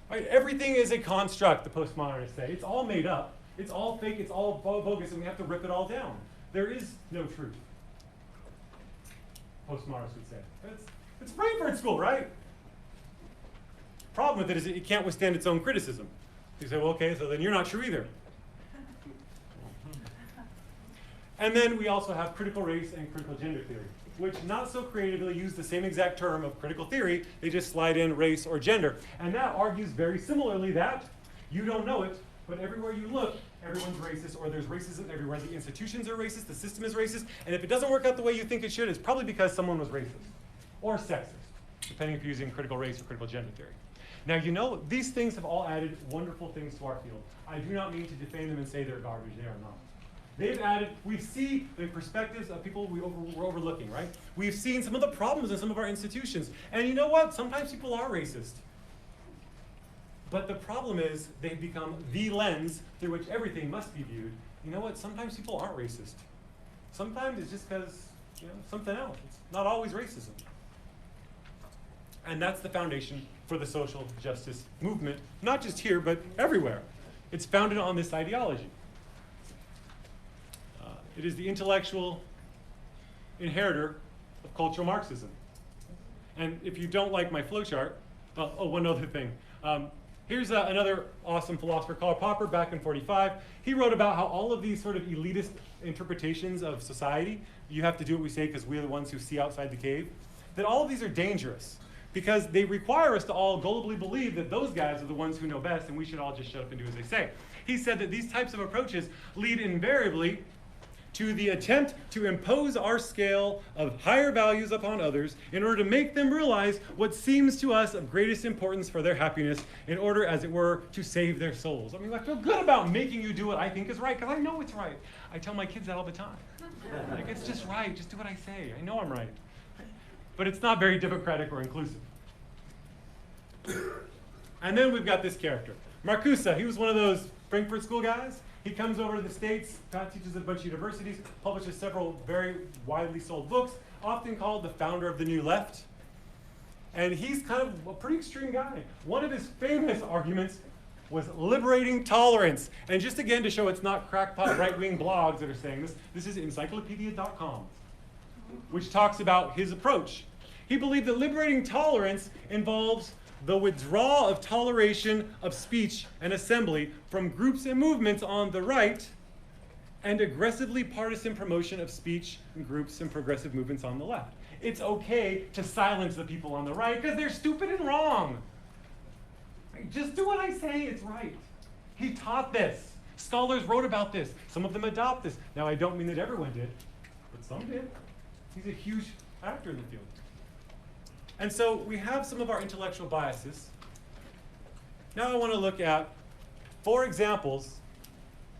Right? Everything is a construct, the postmodernists say. It's all made up. It's all fake. It's all bogus, and we have to rip it all down. There is no truth, postmodernists would say. It's Frankfurt School, right? Problem with it is it can't withstand its own criticism. You say, well, okay, so then you're not true either. And then we also have critical race and critical gender theory, which not so creatively use the same exact term of critical theory. They just slide in race or gender. And that argues very similarly that you don't know it, but everywhere you look, everyone's racist, or there's racism everywhere. The institutions are racist, the system is racist, and if it doesn't work out the way you think it should, it's probably because someone was racist or sexist, depending if you're using critical race or critical gender theory. Now, you know, these things have all added wonderful things to our field. I do not mean to defame them and say they're garbage. They are not. They've added, we see the perspectives of people we're overlooking, right? We've seen some of the problems in some of our institutions. And you know what? Sometimes people are racist. But the problem is they've become the lens through which everything must be viewed. You know what? Sometimes people aren't racist. Sometimes it's just because, you know, something else. It's not always racism. And that's the foundation for the social justice movement, not just here, but everywhere. It's founded on this ideology. It is the intellectual inheritor of cultural Marxism. And if you don't like my flowchart, one other thing. Here's another awesome philosopher, Karl Popper, back in '45. He wrote about how all of these sort of elitist interpretations of society, you have to do what we say because we're the ones who see outside the cave, that all of these are dangerous because they require us to all gullibly believe that those guys are the ones who know best and we should all just shut up and do as they say. He said that these types of approaches lead invariably to the attempt to impose our scale of higher values upon others in order to make them realize what seems to us of greatest importance for their happiness in order, as it were, to save their souls. I mean, I feel good about making you do what I think is right because I know it's right. I tell my kids that all the time. Like, it's just right. Just do what I say. I know I'm right. But it's not very democratic or inclusive. And then we've got this character. Kusa, he was one of those Frankfurt School guys. He comes over to the States, teaches at a bunch of universities, publishes several very widely sold books, often called the founder of the New Left. And he's kind of a pretty extreme guy. One of his famous arguments was liberating tolerance. And just again to show it's not crackpot right-wing blogs that are saying this, this is encyclopedia.com, which talks about his approach. He believed that liberating tolerance involves the withdrawal of toleration of speech and assembly from groups and movements on the right and aggressively partisan promotion of speech and groups and progressive movements on the left. It's okay to silence the people on the right because they're stupid and wrong. Just do what I say, it's right. He taught this. Scholars wrote about this. Some of them adopt this. Now, I don't mean that everyone did, but some did. He's a huge actor in the field. And so we have some of our intellectual biases. Now I want to look at 4 examples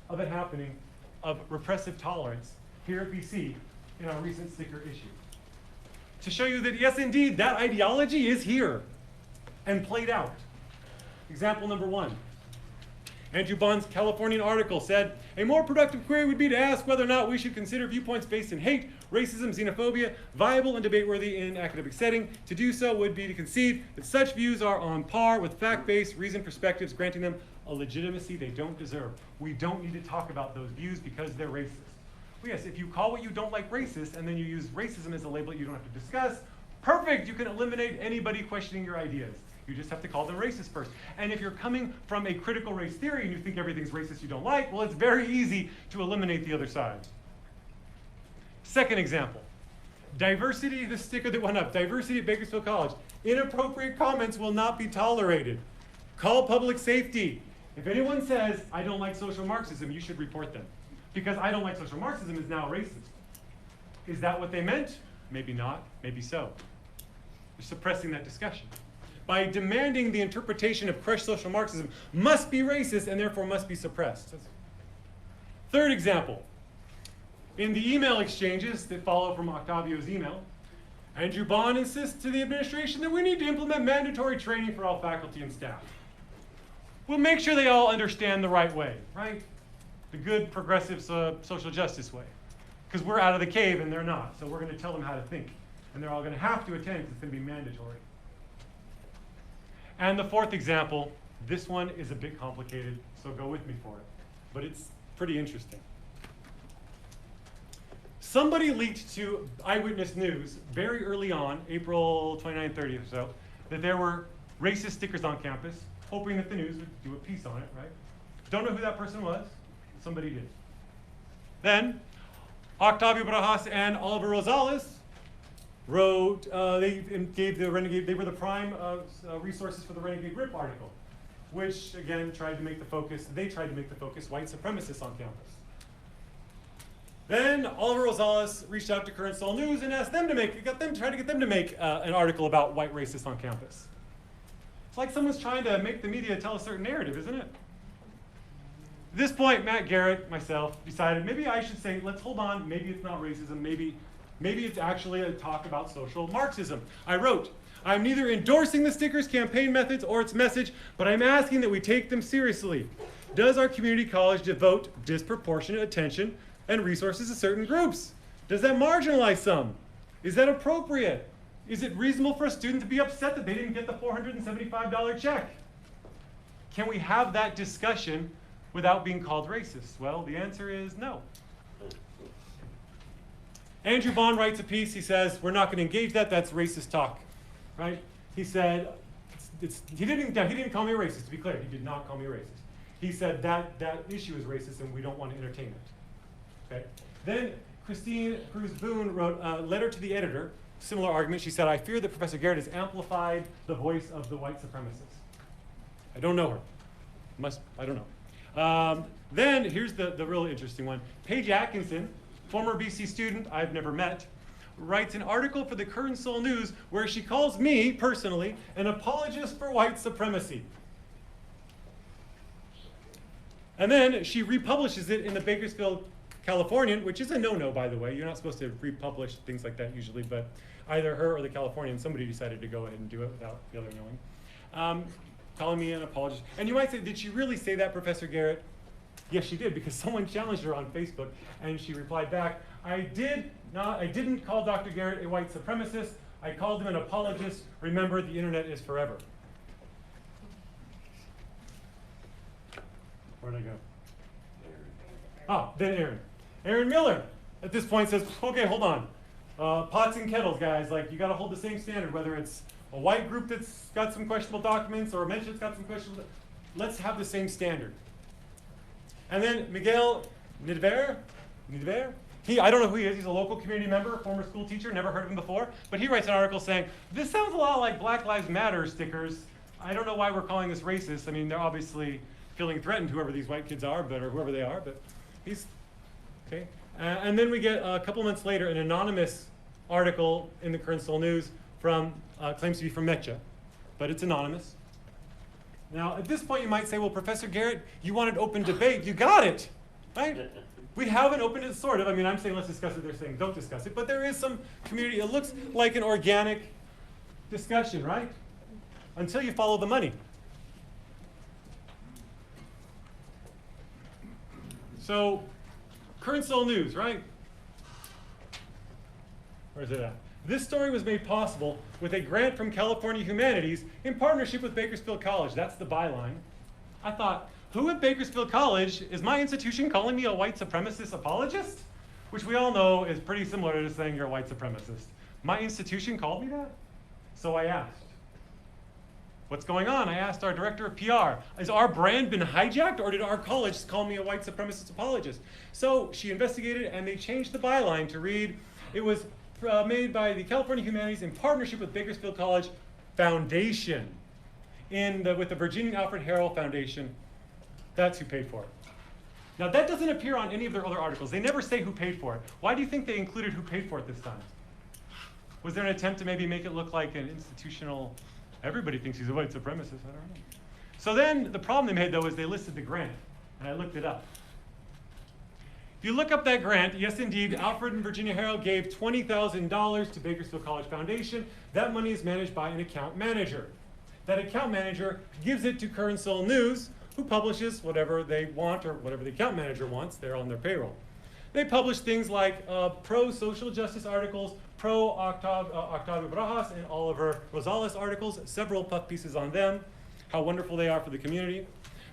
of it happening, of repressive tolerance here at BC in our recent sticker issue. To show you that, yes, indeed, that ideology is here and played out. Example number 1. Andrew Bond's Californian article said, a more productive query would be to ask whether or not we should consider viewpoints based in hate, racism, xenophobia, viable and debate-worthy in an academic setting. To do so would be to concede that such views are on par with fact-based reasoned perspectives, granting them a legitimacy they don't deserve. We don't need to talk about those views because they're racist. Well, yes, if you call what you don't like racist and then you use racism as a label you don't have to discuss, perfect, you can eliminate anybody questioning your ideas. You just have to call them racist first. And if you're coming from a critical race theory and you think everything's racist you don't like, well, it's very easy to eliminate the other side. Second example, diversity, the sticker that went up, diversity at Bakersfield College. Inappropriate comments will not be tolerated. Call public safety. If anyone says, I don't like social Marxism, you should report them. Because I don't like social Marxism is now racist. Is that what they meant? Maybe not, maybe so. They're suppressing that discussion. By demanding the interpretation of crushed social Marxism must be racist and therefore must be suppressed. Third example. In the email exchanges that follow from Octavio's email, Andrew Bond insists to the administration that we need to implement mandatory training for all faculty and staff. We'll make sure they all understand the right way, right? The good, progressive social justice way. Because we're out of the cave and they're not, so we're going to tell them how to think. And they're all going to have to attend because it's going to be mandatory. And the fourth example, this one is a bit complicated, so go with me for it. But it's pretty interesting. Somebody leaked to Eyewitness News very early on, April 29th, 30th or so, that there were racist stickers on campus, hoping that the news would do a piece on it, right? Don't know who that person was. Somebody did. Then, Octavio Barajas and Oliver Rosales wrote, they were the prime resources for the Renegade Rip article, which again tried to make the focus white supremacists on campus. Then Oliver Rosales reached out to Current Soul News and asked them to tried to get them to make an article about white racists on campus. It's like someone's trying to make the media tell a certain narrative, isn't it? At this point, Matt Garrett, myself, decided maybe I should say, let's hold on, maybe it's not racism, maybe it's actually a talk about social Marxism. I wrote, I'm neither endorsing the sticker's campaign methods or its message, but I'm asking that we take them seriously. Does our community college devote disproportionate attention and resources to certain groups? Does that marginalize some? Is that appropriate? Is it reasonable for a student to be upset that they didn't get the $475 check? Can we have that discussion without being called racist? Well, the answer is no. Andrew Bond writes a piece, he says, we're not going to engage that, that's racist talk, right? He said, he didn't call me a racist, to be clear, he did not call me a racist. He said that issue is racist and we don't want to entertain it, okay? Then Christine Cruz Boone wrote a letter to the editor, similar argument. She said, I fear that Professor Garrett has amplified the voice of the white supremacists. I don't know her. I don't know. Then here's the really interesting one. Paige Atkinson, former BC student I've never met, writes an article for the Current Soul News where she calls me, personally, an apologist for white supremacy. And then she republishes it in the Bakersfield Californian, which is a no-no, by the way. You're not supposed to republish things like that usually, but either her or the Californian, somebody decided to go ahead and do it without the other knowing. Calling me an apologist. And you might say, did she really say that, Professor Garrett? Yes, she did, because someone challenged her on Facebook, and she replied back, I didn't call Dr. Garrett a white supremacist. I called him an apologist. Remember, the internet is forever. Where'd I go? Then Aaron. Aaron Miller, at this point, says, okay, hold on. Pots and kettles, guys. Like, you got to hold the same standard, whether it's a white group that's got some questionable documents or a mention that's got some questionable. Let's have the same standard. And then Miguel Nidver, I don't know who he is. He's a local community member, former school teacher, never heard of him before. But he writes an article saying, this sounds a lot like Black Lives Matter stickers. I don't know why we're calling this racist. I mean, they're obviously feeling threatened, whoever these white kids are, or whoever they are, but he's, okay. And then we get a couple months later an anonymous article in the Current Soul News from, claims to be from Metcha, but it's anonymous. Now, at this point, you might say, well, Professor Garrett, you wanted open debate. You got it, right? We haven't opened it, sort of. I mean, I'm saying let's discuss it. They're saying don't discuss it. But there is some community. It looks like an organic discussion, right? Until you follow the money. So, Current Soul News, right? Where's it at? This story was made possible with a grant from California Humanities in partnership with Bakersfield College. That's the byline. I thought, who at Bakersfield College is my institution calling me a white supremacist apologist? Which we all know is pretty similar to saying you're a white supremacist. My institution called me that? So I asked, what's going on? I asked our director of PR, has our brand been hijacked, or did our college call me a white supremacist apologist? So she investigated, and they changed the byline to read, it was made by the California Humanities in partnership with Bakersfield College Foundation with the Virginia Alfred Harrell Foundation. That's who paid for it. Now that doesn't appear on any of their other articles. They never say who paid for it. Why do you think they included who paid for it this time? Was there an attempt to maybe make it look like an institutional, everybody thinks he's a white supremacist, I don't know. So then the problem they made though is they listed the grant, and I looked it up. If you look up that grant, yes indeed, Alfred and Virginia Harrell gave $20,000 to Bakersfield College Foundation. That money is managed by an account manager. That account manager gives it to Current Soul News, who publishes whatever they want or whatever the account manager wants. They're on their payroll. They publish things like pro-social justice articles, pro-Octavio Barajas and Oliver Rosales articles, several puff pieces on them, how wonderful they are for the community.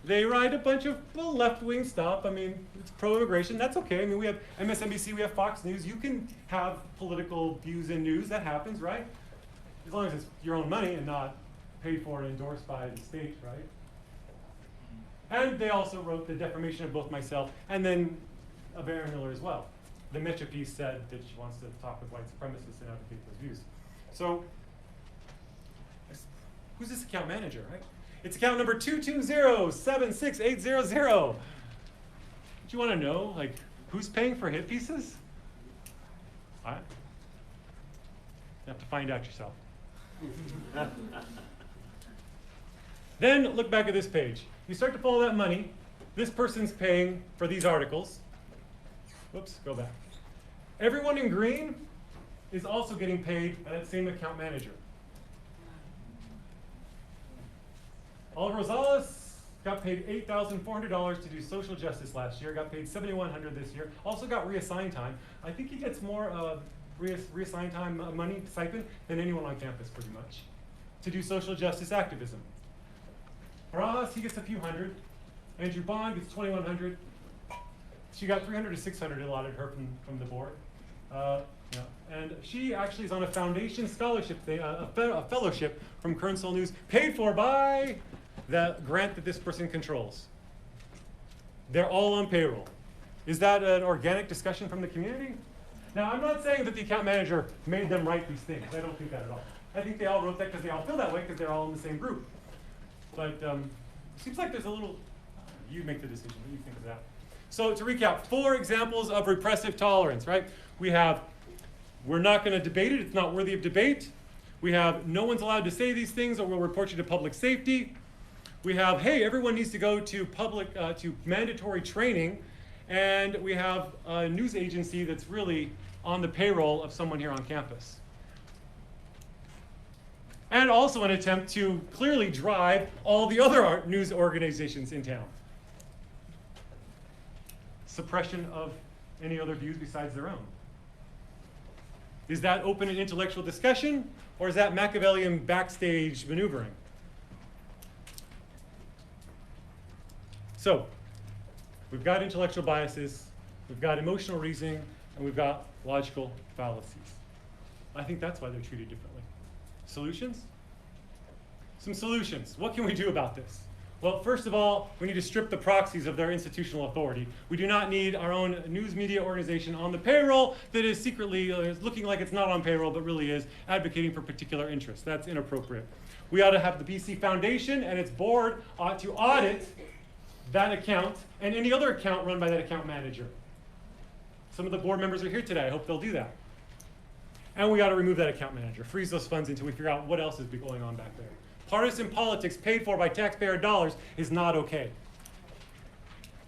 They write a bunch of left-wing stuff. I mean, it's pro-immigration. That's okay. I mean, we have MSNBC, we have Fox News. You can have political views in news. That happens, right? As long as it's your own money and not paid for and endorsed by the state, right? And they also wrote the defamation of both myself and then of Aaron Miller as well. The Metro piece said that she wants to talk with white supremacists and advocate those views. So, who's this account manager, right? It's account number 220-76800. Do you want to know, like, who's paying for hit pieces? All right. You have to find out yourself. Then look back at this page. You start to follow that money. This person's paying for these articles. Whoops, go back. Everyone in green is also getting paid by that same account manager. Oliver Rosales got paid $8,400 to do social justice last year, got paid $7,100 this year, also got reassigned time. I think he gets more reassigned time money, stipend, than anyone on campus pretty much, to do social justice activism. Barajas, he gets a few hundred. Andrew Bond gets $2,100. She got $300 to $600 allotted her from the board. And she actually is on a foundation scholarship thing, a fellowship from Current Soul News, paid for by the grant that this person controls. They're all on payroll. Is that an organic discussion from the community? Now, I'm not saying that the account manager made them write these things. I don't think that at all. I think they all wrote that because they all feel that way because they're all in the same group. But it seems like there's a little, you make the decision, what do you think of that? So to recap, 4 examples of repressive tolerance, right? We have, we're not going to debate it, it's not worthy of debate. We have, no one's allowed to say these things or we'll report you to public safety. We have, hey, everyone needs to go to to mandatory training. And we have a news agency that's really on the payroll of someone here on campus. And also an attempt to clearly drive all the other news organizations in town. Suppression of any other views besides their own. Is that open and intellectual discussion, or is that Machiavellian backstage maneuvering? So, we've got intellectual biases, we've got emotional reasoning, and we've got logical fallacies. I think that's why they're treated differently. Solutions? Some solutions. What can we do about this? Well, first of all, we need to strip the proxies of their institutional authority. We do not need our own news media organization on the payroll that is secretly looking like it's not on payroll, but really is advocating for particular interests. That's inappropriate. We ought to have the BC Foundation and its board ought to audit that account and any other account run by that account manager. Some of the board members are here today. I hope they'll do that. And we ought to remove that account manager, freeze those funds until we figure out what else is going on back there. Partisan politics paid for by taxpayer dollars is not okay.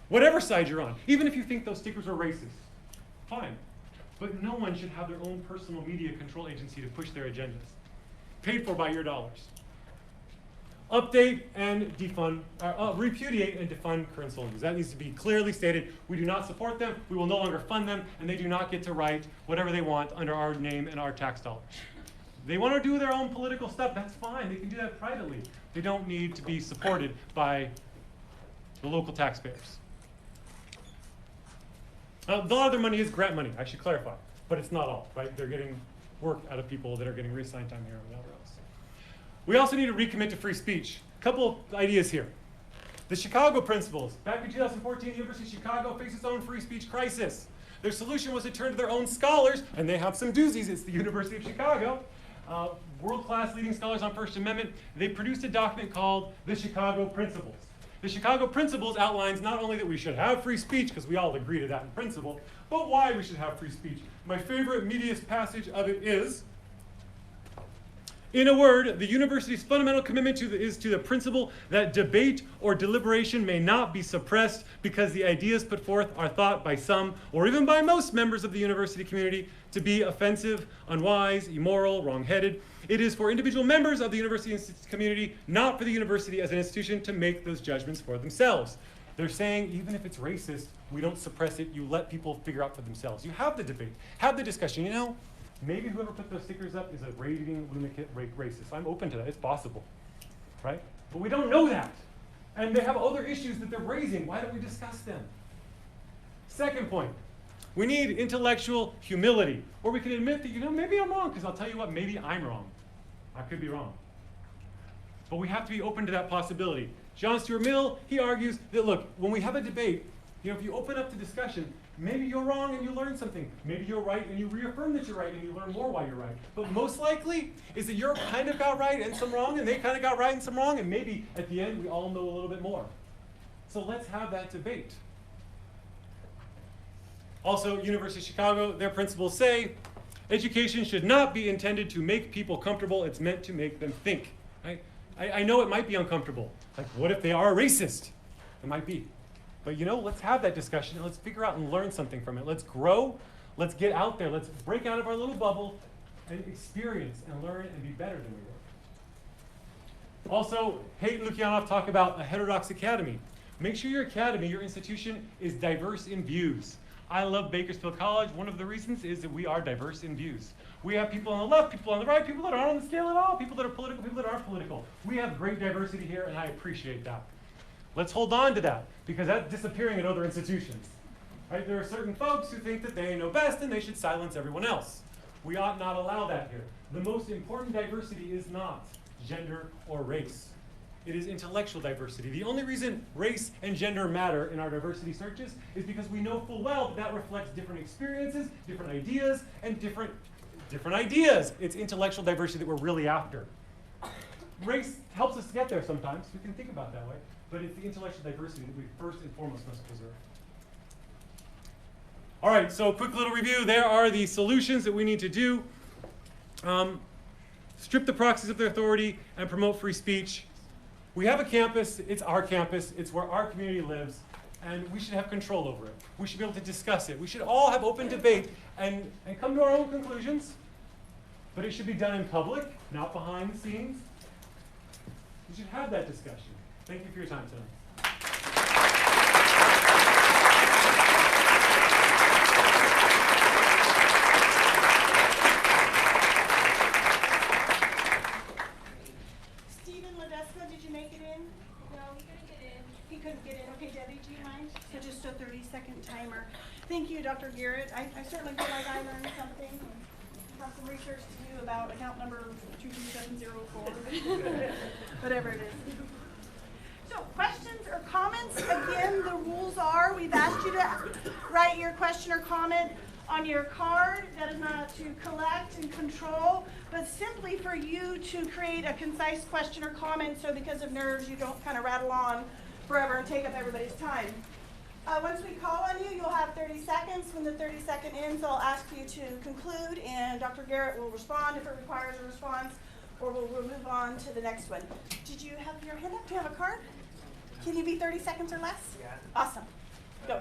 Whatever side you're on, even if you think those stickers are racist, fine. But no one should have their own personal media control agency to push their agendas, paid for by your dollars. Update and defund, repudiate and defund Current Soul News. That needs to be clearly stated. We do not support them, we will no longer fund them, and they do not get to write whatever they want under our name and our tax dollars. They want to do their own political stuff, that's fine. They can do that privately. They don't need to be supported by the local taxpayers. A lot of their money is grant money, I should clarify, but it's not all, right? They're getting work out of people that are getting reassigned time here and whatever else. We also need to recommit to free speech. A couple of ideas here. The Chicago Principles. Back in 2014, the University of Chicago faced its own free speech crisis. Their solution was to turn to their own scholars, and they have some doozies. It's the University of Chicago. World-class leading scholars on First Amendment. They produced a document called the Chicago Principles. The Chicago Principles outlines not only that we should have free speech, because we all agree to that in principle, but why we should have free speech. My favorite meatiest passage of it is, in a word, the university's fundamental commitment is to the principle that debate or deliberation may not be suppressed because the ideas put forth are thought by some, or even by most members of the university community, to be offensive, unwise, immoral, wrong-headed. It is for individual members of the university community, not for the university as an institution, to make those judgments for themselves. They're saying, even if it's racist, we don't suppress it. You let people figure out for themselves. You have the debate, have the discussion. You know, maybe whoever put those stickers up is a raving lunatic racist. I'm open to that. It's possible, right? But we don't know that. And they have other issues that they're raising. Why don't we discuss them? Second point, we need intellectual humility, where we can admit that, you know, maybe I'm wrong, because I'll tell you what, maybe I'm wrong. I could be wrong. But we have to be open to that possibility. John Stuart Mill, he argues that, look, when we have a debate, you know, if you open up the discussion, maybe you're wrong and you learn something. Maybe you're right and you reaffirm that you're right and you learn more why you're right. But most likely is that you're kind of got right and some wrong, and they kind of got right and some wrong, and maybe at the end we all know a little bit more. So let's have that debate. Also, University of Chicago, their principles say, education should not be intended to make people comfortable. It's meant to make them think. Right? I know it might be uncomfortable. Like, what if they are a racist? It might be. But you know, let's have that discussion and let's figure out and learn something from it. Let's grow, let's get out there, let's break out of our little bubble and experience and learn and be better than we were. Also, Hayt and Lukianoff talk about a heterodox academy. Make sure your academy, your institution, is diverse in views. I love Bakersfield College. One of the reasons is that we are diverse in views. We have people on the left, people on the right, people that aren't on the scale at all, people that are political, people that aren't political. We have great diversity here, and I appreciate that. Let's hold on to that, because that's disappearing at other institutions. Right? There are certain folks who think that they know best and they should silence everyone else. We ought not allow that here. The most important diversity is not gender or race. It is intellectual diversity. The only reason race and gender matter in our diversity searches is because we know full well that that reflects different experiences, different ideas, and different ideas. It's intellectual diversity that we're really after. Race helps us get there sometimes. We can think about it that way. But it's the intellectual diversity that we first and foremost must preserve. All right, so quick little review. There are the solutions that we need to do. Strip the proxies of their authority and promote free speech. We have a campus. It's our campus. It's where our community lives. And we should have control over it. We should be able to discuss it. We should all have open debate and come to our own conclusions. But it should be done in public, not behind the scenes. We should have that discussion. Thank you for your time tonight. Stephen Ledesma, did you make it in? No, he couldn't get in. He couldn't get in. Okay, Debbie, do you mind? So just a 30-second timer. Thank you, Dr. Garrett. I certainly feel like I learned something. Have some research to do about account number 22704, whatever it is. So questions or comments? Again, the rules are, we've asked you to write your question or comment on your card. That is not to collect and control, but simply for you to create a concise question or comment, so because of nerves you don't kind of rattle on forever and take up everybody's time. Once we call on you, you'll have 30 seconds. When the 30-second ends, I'll ask you to conclude, and Dr. Garrett will respond if it requires a response, or we'll move on to the next one. Did you have your hand up? Do you have a card? Can you be 30 seconds or less? Yeah. Awesome. Go.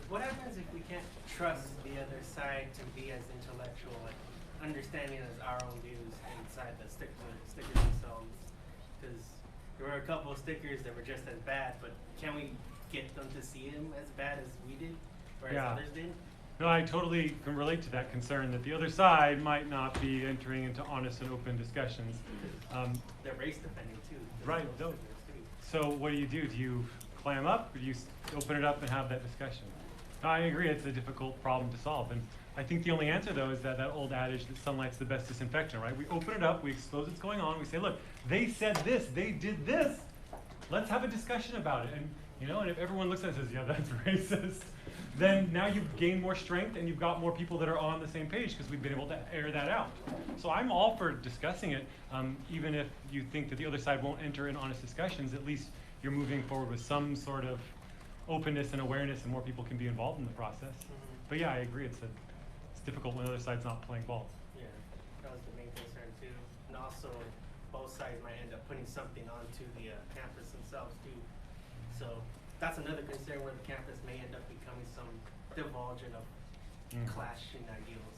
What happens if we can't trust the other side to be as intellectual, like understanding as our own views inside the stickers themselves? Because there were a couple of stickers that were just as bad, but can we get them to see them as bad as we did, or as others did? No, I totally can relate to that concern that the other side might not be entering into honest and open discussions. They're race defending too. Right. So what do? Do you clam up, or do you open it up and have that discussion? I agree, it's a difficult problem to solve. And I think the only answer, though, is that old adage that sunlight's the best disinfectant, right? We open it up, we expose what's going on, we say, look, they said this, they did this. Let's have a discussion about it. And, and if everyone looks at it and says, yeah, that's racist, then now you've gained more strength and you've got more people that are on the same page because we've been able to air that out. So I'm all for discussing it, even if you think that the other side won't enter in honest discussions, at least you're moving forward with some sort of openness and awareness and more people can be involved in the process. But yeah, I agree, it's difficult when the other side's not playing ball. Yeah, that was the main concern too. And also, both sides might end up putting something onto the campus themselves too. So that's another concern where the campus may end up becoming some divulgent of clashing ideals.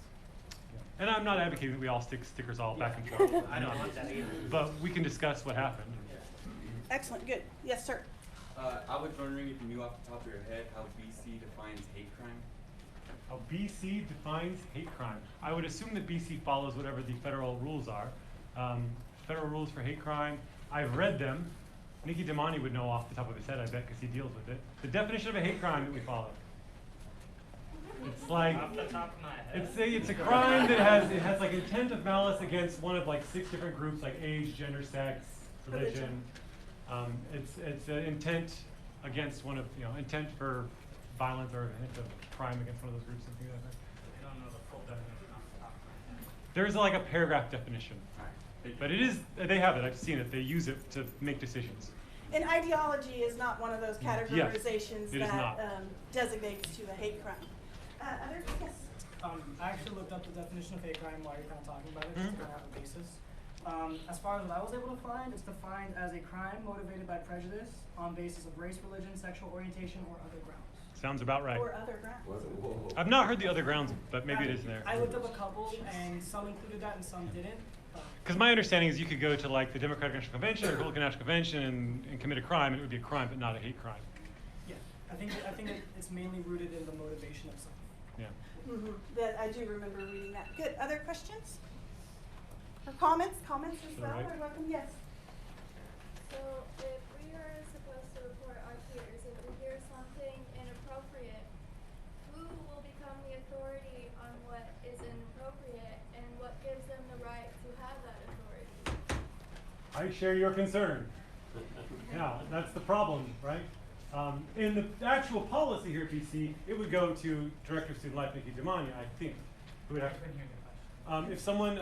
Yeah. And I'm not advocating that we all stick stickers all back and forth. I don't want that either. But we can discuss what happened. Excellent, good. Yes, sir. I was wondering if you knew off the top of your head how BC defines hate crime? How BC defines hate crime. I would assume that BC follows whatever the federal rules are. Federal rules for hate crime, I've read them. Nicky Damani would know off the top of his head, I bet, because he deals with it. The definition of a hate crime that we follow. It's like, off the top of my head. it's a crime that has like intent of malice against one of like 6 different groups, like age, gender, sex, religion. It's an intent against one of, intent for violence or intent of crime against one of those groups, something like that. I don't know the full definition off the top of my head. There's like a paragraph definition. But they have it, I've seen it, they use it to make decisions. And ideology is not one of those categorizations it is not. that designates to a hate crime. Yes. I actually looked up the definition of hate crime while you're kind of talking about it, just to kind of have a basis. As far as what I was able to find, it's defined as a crime motivated by prejudice on basis of race, religion, sexual orientation, or other grounds. Sounds about right. Or other grounds. I've not heard the other grounds, but maybe it is there. I looked up a couple, and some included that and some didn't. Because my understanding is you could go to like the Democratic National Convention or Republican National Convention and commit a crime, and it would be a crime, but not a hate crime. Yeah, I think it's mainly rooted in the motivation of something. Yeah. That I do remember reading that. Good. Other questions? Or comments? Comments as well? Right. Are welcome. Yes. So if we are supposed to report our peers, if we hear something inappropriate, who will become the authority on what is inappropriate and what gives them the right to have that authority? I share your concern. Yeah, that's the problem, right? In the actual policy here at BC, it would go to Director of Student Life, Nicky Damani, I think. Who would have if someone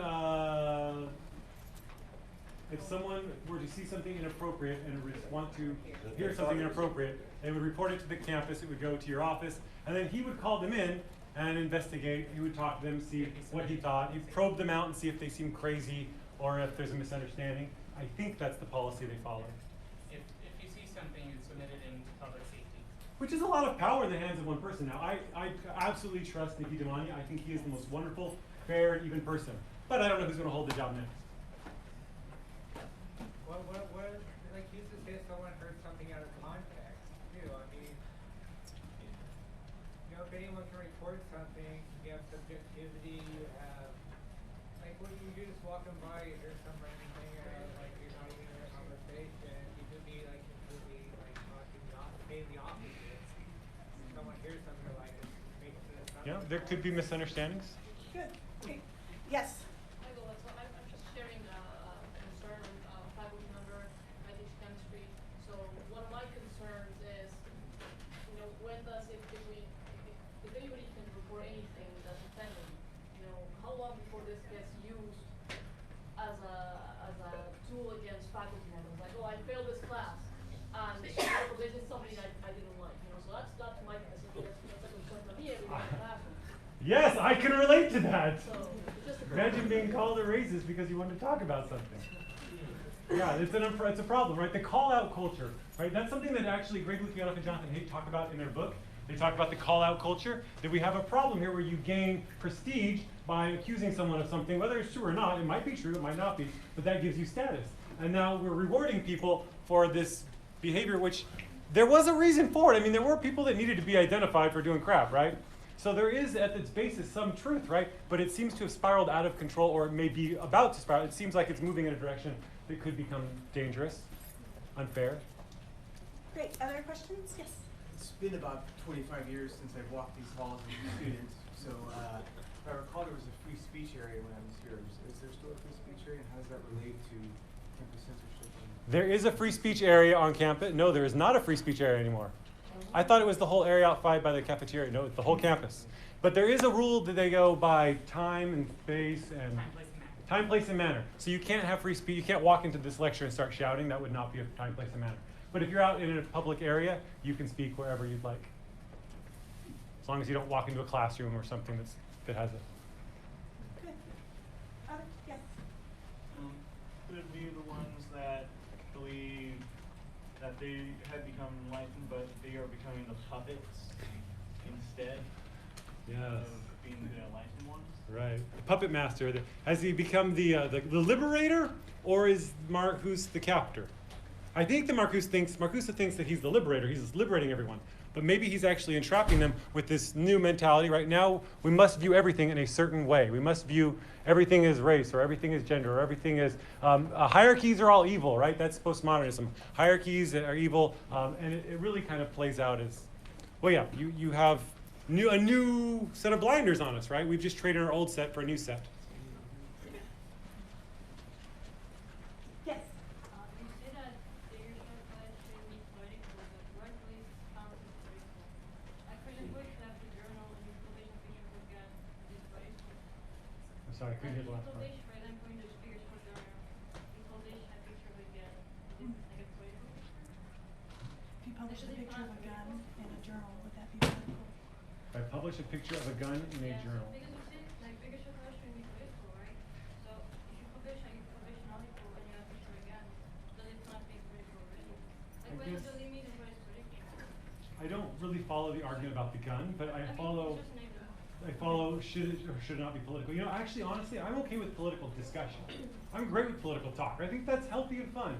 were to see something inappropriate and want to hear something inappropriate, they would report it to the campus, it would go to your office, and then he would call them in and investigate. He would talk to them, see what he thought. He'd probe them out and see if they seem crazy or if there's a misunderstanding. I think that's the policy they follow. If you see something, you submit it in public safety. Which is a lot of power in the hands of one person. Now, I absolutely trust Nicky Damani. I think he is the most wonderful, fair, and even person. But I don't know who's going to hold the job next. What, like you just said, someone heard something out of context, too. I mean, if anyone can report something, you have subjectivity, you have, like, when you're just walking by, you hear some random thing, like, you're not even in a conversation, you could be, like, completely, like, saying the opposite. Someone hears something, like, it makes it something. Yeah, there could be misunderstandings. Good. Okay. Yes. I'm just sharing a concern of faculty member. I teach chemistry. So one of my concerns is, when does if anybody can report anything that's offending, how long before this gets used as a tool against faculty members? Like, oh, I failed this class, and this is something I didn't like. So that's my concern. That's a concern for me every day in the classroom. Yes, I can relate to that. So, imagine being called a racist because you wanted to talk about something. Yeah, it's a problem, right? The call-out culture, right? That's something that actually Greg Lukianoff and Jonathan Haidt talk about in their book. They talk about the call-out culture, that we have a problem here where you gain prestige by accusing someone of something, whether it's true or not. It might be true, it might not be, but that gives you status. And now we're rewarding people for this behavior, which there was a reason for it. I mean, there were people that needed to be identified for doing crap, right? So there is, at its basis, some truth, right? But it seems to have spiraled out of control, or it may be about to spiral. It seems like it's moving in a direction that could become dangerous, unfair. Great. Other questions? Yes. It's been about 25 years since I've walked these halls with students. So if I recall, there was a free speech area when I was here. Is there still a free speech area, and how does that relate to campus censorship? There is a free speech area on campus. No, there is not a free speech area anymore. I thought it was the whole area outside by the cafeteria. No, it's the whole campus. But there is a rule that they go by time and space and time, place, and manner. So you can't have free speech. You can't walk into this lecture and start shouting. That would not be a time, place, and manner. But if you're out in a public area, you can speak wherever you'd like. As long as you don't walk into a classroom or something that has it. Good. Other? Yes. Could it be the ones that believe that they have become enlightened, but they are becoming the puppets instead of being the enlightened ones? Right. The puppet master. Has he become the liberator, or is Marcuse the captor? I think that Marcuse thinks that he's the liberator. He's liberating everyone. But maybe he's actually entrapping them with this new mentality. Right now, we must view everything in a certain way. We must view everything as race, or everything as gender, or everything as hierarchies are all evil, right? That's postmodernism. Hierarchies are evil, and it really kind of plays out as, well, yeah, you have a new set of blinders on us, right? We've just traded our old set for a new set. Yes. You say that the usual class should be political, but what place counts as political? I couldn't wait to have the journal and you publish a picture of God is political. I'm sorry, I couldn't hear the last part. You publish, for example, in the speakers for journal, you publish a picture of God. Is it like a political picture? If you publish a picture of a gun in a journal, would that be political? If I publish a picture of a gun in a journal. Because you said like bigger class should be political, right? So if you publish an article and you have a picture of a gun, does it not be political already? Like what is the limit of what is political? I don't really follow the argument about the gun, but I follow should it or should it not be political. You know, actually, honestly, I'm okay with political discussion. I'm great with political talk. I think that's healthy and fun.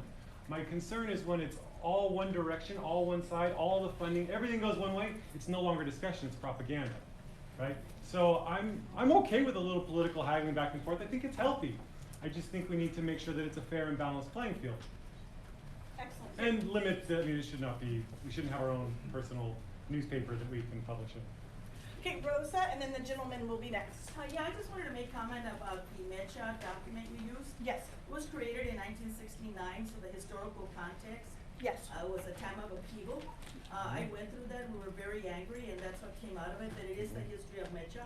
My concern is when it's all one direction, all one side, all the funding, everything goes one way, it's no longer discussion, it's propaganda, right? So I'm okay with a little political haggling back and forth. I think it's healthy. I just think we need to make sure that it's a fair and balanced playing field. Excellent. And limit, I mean, it should not be, we shouldn't have our own personal newspaper that we can publish in. Okay, Rosa, and then the gentleman will be next. Yeah, I just wanted to make comment about the MECHA document we used. Yes. It was created in 1969, so the historical context Yes. was a time of upheaval. I went through that, we were very angry, and that's what came out of it, that it is the history of MECHA.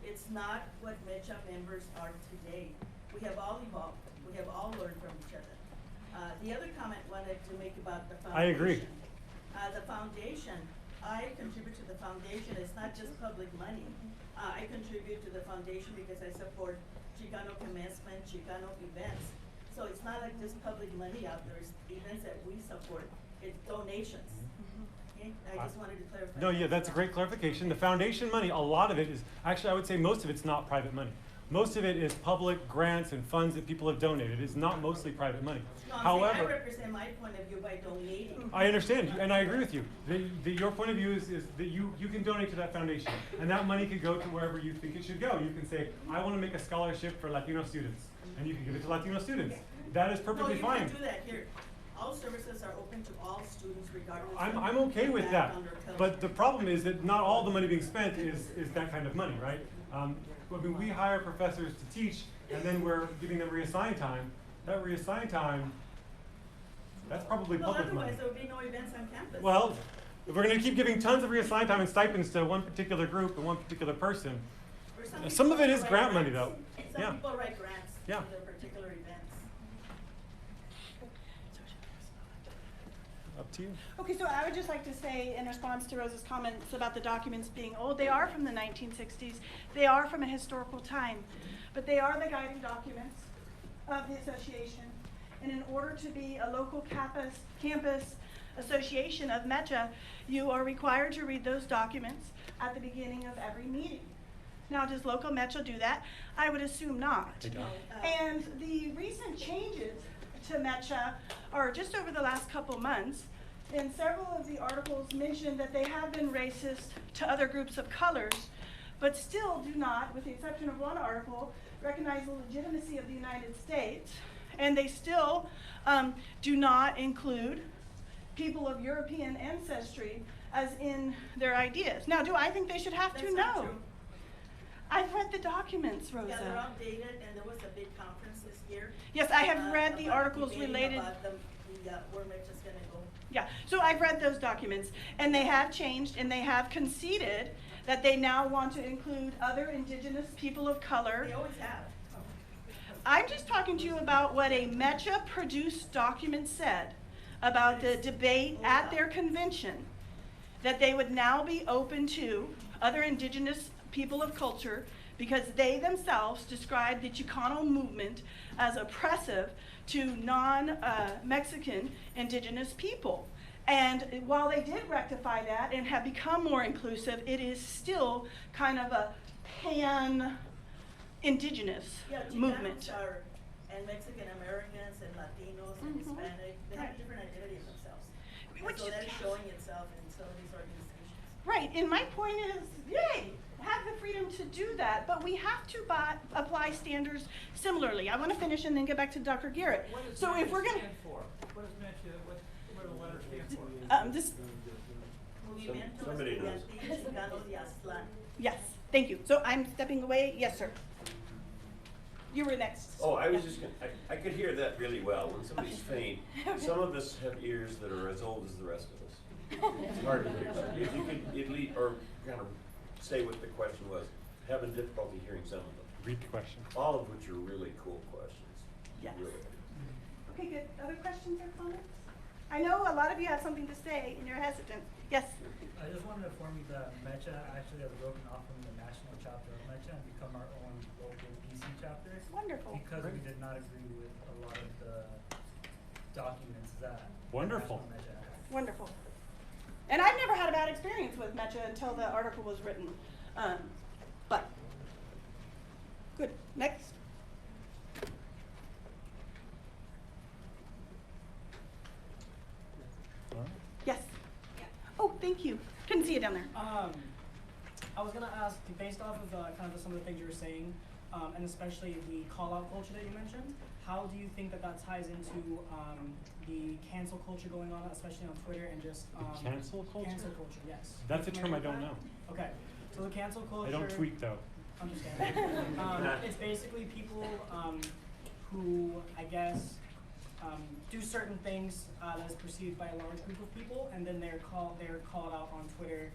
It's not what MECHA members are today. We have all evolved. We have all learned from each other. The other comment I wanted to make about the foundation. I agree. The foundation, I contribute to the foundation. It's not just public money. I contribute to the foundation because I support Chicano commencement, Chicano events. So it's not like just public money out there. It's events that we support. It's donations. Okay? I just wanted to clarify. No, yeah, that's a great clarification. The foundation money, a lot of it is, actually I would say most of it's not private money. Most of it is public grants and funds that people have donated. It's not mostly private money. No, However, I represent my point of view by donating. I understand, and I agree with you. Your point of view is that you can donate to that foundation, and that money could go to wherever you think it should go. You can say, I want to make a scholarship for Latino students, and you can give it to Latino students. That is perfectly fine. No, you can do that here. All services are open to all students regardless I'm okay with that, but the problem is that not all the money being spent is that kind of money, right? I mean, we hire professors to teach, and then we're giving them reassigned time. That reassigned time, that's probably public money. Otherwise there would be no events on campus. Well, if we're going to keep giving tons of reassigned time and stipends to one particular group and one particular person, some of it is grant money, though. Some people write grants Yeah. for their particular events. Up to you. Okay, so I would just like to say in response to Rosa's comments about the documents being old, they are from the 1960s. They are from a historical time, but they are the guiding documents of the association. And in order to be a local campus association of MECHA, you are required to read those documents at the beginning of every meeting. Now, does local MECHA do that? I would assume not. They don't. And the recent changes to MECHA are just over the last couple months, and several of the articles mention that they have been racist to other groups of colors, but still do not, with the exception of one article, recognize the legitimacy of the United States, and they still do not include people of European ancestry as in their ideas. Now, do I think they should have to? That's not No. true. I've read the documents, Rosa. Yeah, they're outdated, and there was a big conference this year. Yes, I have read the about articles debating related. about where Mecha's gonna go. Yeah, so I've read those documents, and they have changed, and they have conceded that they now want to include other indigenous people of color. They always have. I'm just talking to you about what a Mecha-produced document said about the debate at their convention, that they would now be open to other indigenous people of culture because they themselves described the Chicano movement as oppressive to non-Mexican indigenous people. And while they did rectify that and have become more inclusive, it is still kind of a pan-indigenous movement. Chicanos are, and Mexican Americans and Latinos and Hispanic, they have a different identity of themselves. And so that is showing itself in some of these organizations. Right, and my point is, yay, have the freedom to do that, but we have to apply standards similarly. I want to finish and then get back to Dr. Garrett. What does So if we're going to... stand for? What does Mecha, what do the letters stand for? This, Movimiento Somebody knows. Estudiantil Chicano de Aztlán. yes, thank you. So I'm stepping away. Yes, sir. You were next. Oh, I was just gonna, I could hear that really well. When somebody's faint, some of us have ears that are as old as the rest of us. It's hard to hear. If you could at least, or kind of say what the question was, having difficulty hearing some of them. Read the question. All of which are really cool questions. Yes. Really. Okay, good. Other questions or comments? I know a lot of you have something to say and you're hesitant. Yes? I just wanted to inform you that Mecha actually has broken off from the national chapter of Mecha and become our own local BC chapter. Wonderful. Because we did not agree with a lot of the documents that Wonderful. Mecha has. Wonderful. And I've never had a bad experience with Mecha until the article was written. But, good. Next. Yes. Oh, thank you. Couldn't see you down there. I was gonna ask, based off of kind of some of the things you were saying, and especially the call-out culture that you mentioned, how do you think that that ties into the cancel culture going on, especially on Twitter and just cancel culture? Cancel culture, yes. That's a term I don't know. Okay, so the cancel culture. I don't tweet though. Understand. It's basically people who, I guess, do certain things that is perceived by a large group of people, and then they're called out on Twitter,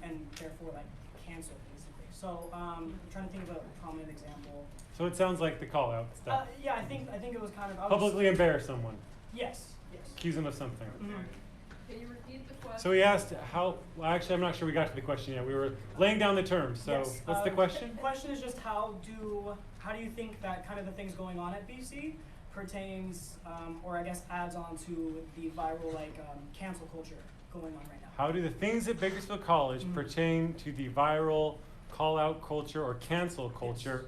and therefore like canceled basically. So I'm trying to think of a prominent example. So it sounds like the call out stuff. Yeah, I think it was kind of Publicly embarrass someone. Yes. Accuse them of something. Can you repeat the question? So he asked how, well, actually I'm not sure we got to the question yet. We were laying down the terms. So Yes, what's the question? The question is just how do you think that kind of the things going on at BC pertains, or I guess adds on to the viral cancel culture going on right now? How do the things at Bakersfield College pertain to the viral call-out culture or cancel culture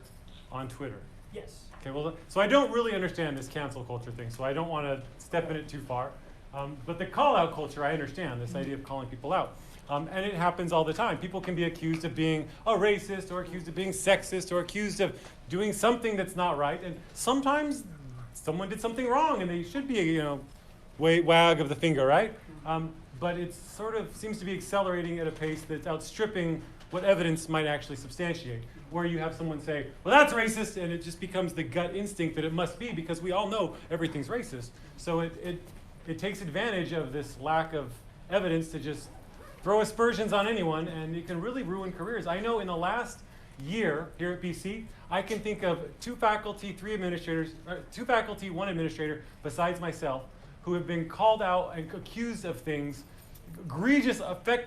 on Twitter? Yes. Okay, well, so I don't really understand this cancel culture thing, so I don't want to step in it too far. But the call-out culture, I understand, this idea of calling people out. And it happens all the time. People can be accused of being a racist or accused of being sexist or accused of doing something that's not right. And sometimes someone did something wrong and they should be, wag of the finger, right? But it sort of seems to be accelerating at a pace that's outstripping what evidence might actually substantiate. Where you have someone say, well, that's racist, and it just becomes the gut instinct that it must be because we all know everything's racist. So it takes advantage of this lack of evidence to just throw aspersions on anyone, and it can really ruin careers. I know in the last year here at BC, I can think of 2 faculty, 3 administrators, 2 faculty, 1 administrator, besides myself, who have been called out and accused of things, egregious,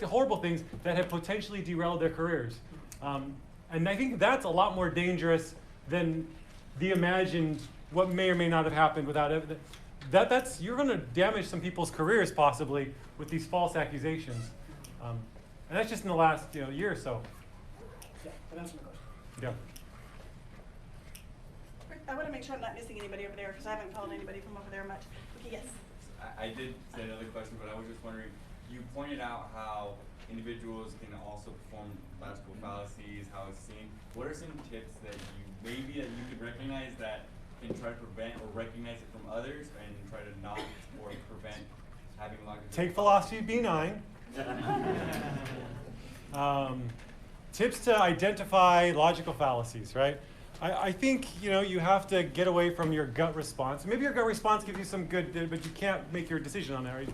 horrible things that have potentially derailed their careers. And I think that's a lot more dangerous than the imagined what may or may not have happened without evidence. You're going to damage some people's careers possibly with these false accusations. And that's just in the last year or so. Yeah, that answers my question. Yeah. I want to make sure I'm not missing anybody over there because I haven't called anybody from over there much. Okay, yes. I did say another question, but I was just wondering, you pointed out how individuals can also perform logical fallacies, how it's seen. What are some tips that you could recognize that can try to prevent or recognize it from others and try to not or prevent having logical Take philosophy B9. Tips to identify logical fallacies, right? I think, you know, you have to get away from your gut response. Maybe your gut response gives you some good, but you can't make your decision on that, right?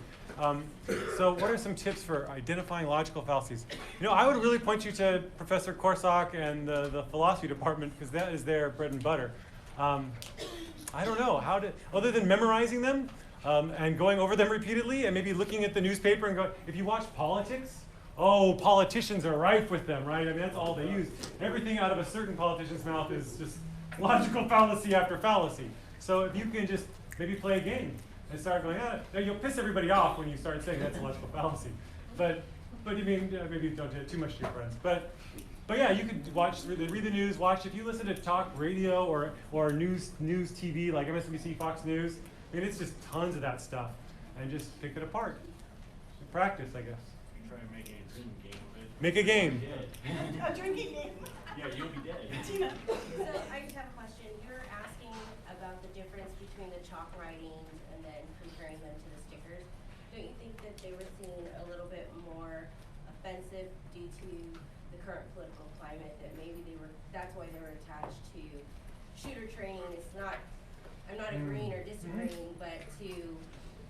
So what are some tips for identifying logical fallacies? You know, I would really point you to Professor Korsak and the philosophy department, because that is their bread and butter. I don't know how to, other than memorizing them and going over them repeatedly and maybe looking at the newspaper and go, if you watch politics, oh, politicians are rife with them, right? I mean, that's all they use. Everything out of a certain politician's mouth is just logical fallacy after fallacy. So if you can just maybe play a game and start going, now you'll piss everybody off when you start saying that's a logical fallacy. But you mean, maybe don't do it too much to your friends. But yeah, you could read the news, watch, if you listen to talk radio or news TV like MSNBC, Fox News, I mean, it's just tons of that stuff. And just pick it apart. Practice, I guess. Try and make a drinking game of it. Make a game. A drinking game. Yeah, you'll be dead. Tina. So I just have a question. You're asking about the difference between the chalk writings and then comparing them to the stickers. Don't you think that they were seen a little bit more offensive due to the current political climate, that maybe that's why they were attached to shooter training? It's not, I'm not agreeing or disagreeing, but to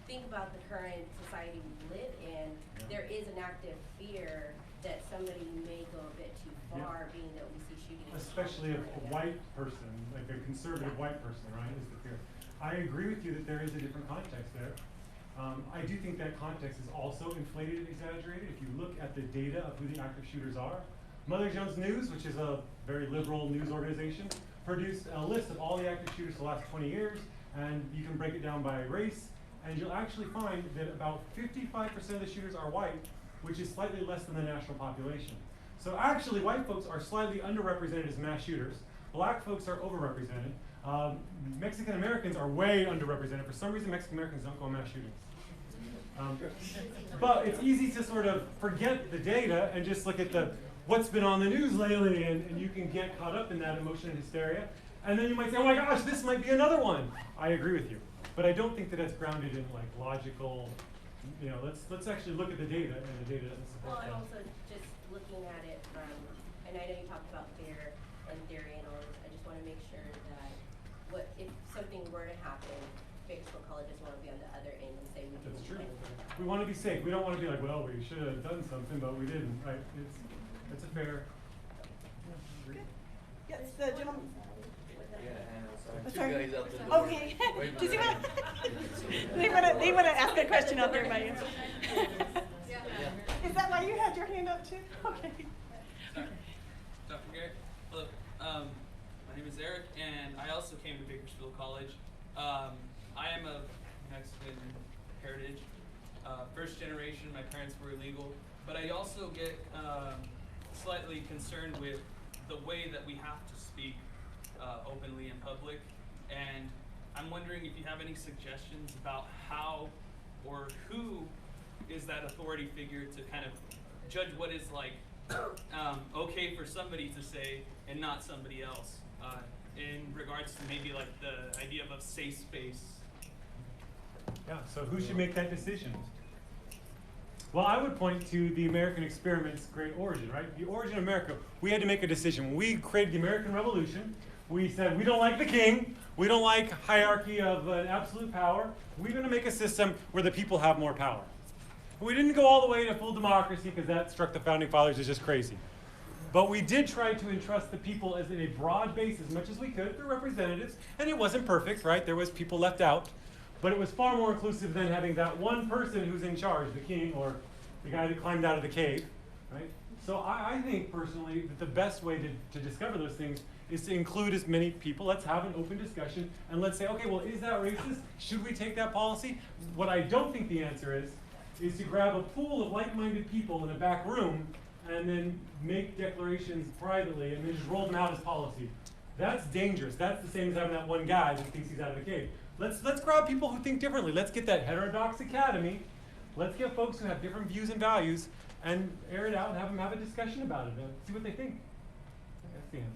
think about the current society we live in, there is an active fear that somebody may go a bit too far, being that we see shootings. Especially a white person, like a conservative white person, right, is the fear. I agree with you that there is a different context there. I do think that context is also inflated and exaggerated. If you look at the data of who the active shooters are, Mother Jones News, which is a very liberal news organization, produced a list of all the active shooters for the last 20 years, and you can break it down by race, and you'll actually find that about 55% of the shooters are white, which is slightly less than the national population. So actually, white folks are slightly underrepresented as mass shooters. Black folks are overrepresented. Mexican Americans are way underrepresented. For some reason, Mexican Americans don't go on mass shootings. But it's easy to sort of forget the data and just look at what's been on the news lately, and you can get caught up in that emotion and hysteria. And then you might say, oh my gosh, this might be another one. I agree with you. But I don't think that it's grounded in like logical, you know, let's actually look at the data, and the data doesn't support that. Well, and also just looking at it from, and I know you talked about fear and theory and all this, I just want to make sure that if something were to happen, Bakersfield College doesn't want to be on the other end and say we didn't. That's true. We want to be safe. We don't want to be like, well, we should have done something, but we didn't, right? It's a fair. Good. Yes, the gentleman. Two guys out there. Okay. Does he want they want to ask a question out there by you. Is that why you had your hand up too? Okay. Sorry. Dr. Garrett. Hello. My name is Eric, and I also came to Bakersfield College. I am of Mexican heritage. First generation, my parents were illegal. But I also get slightly concerned with the way that we have to speak openly in public. And I'm wondering if you have any suggestions about how or who is that authority figure to kind of judge what is like okay for somebody to say and not somebody else in regards to maybe like the idea of a safe space. Yeah, so who should make that decision? Well, I would point to the American experiment's great origin, right? The origin of America, we had to make a decision. When we created the American Revolution, we said we don't like the king, we don't like hierarchy of absolute power, we're going to make a system where the people have more power. We didn't go all the way to full democracy because that struck the founding fathers as just crazy. But we did try to entrust the people as in a broad base as much as we could through representatives, and it wasn't perfect, right? There was people left out. But it was far more inclusive than having that one person who's in charge, the king or the guy that climbed out of the cave, right? So I think personally that the best way to discover those things is to include as many people. Let's have an open discussion and let's say, okay, well, is that racist? Should we take that policy? What I don't think the answer is to grab a pool of like-minded people in a back room and then make declarations privately and then just roll them out as policy. That's dangerous. That's the same as having that one guy that thinks he's out of the cave. Let's grab people who think differently. Let's get that heterodox academy. Let's get folks who have different views and values and air it out and have them have a discussion about it and see what they think. That's the answer.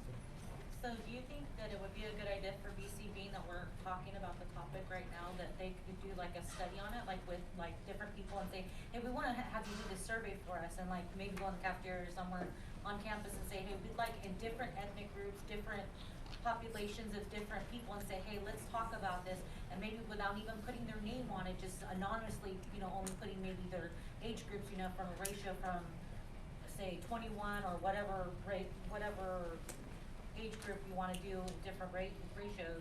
So do you think that it would be a good idea for BC, being that we're talking about the topic right now, that they could do like a study on it, like with like different people and say, hey, we wanna have you do this survey for us, and like maybe go in the cafeteria or somewhere on campus and say, hey, we'd like in different ethnic groups, different populations of different people, and say, hey, let's talk about this, and maybe without even putting their name on it, just anonymously, you know, only putting maybe their age groups, you know, from a ratio from say 21 or whatever whatever age group you want to do different ratios,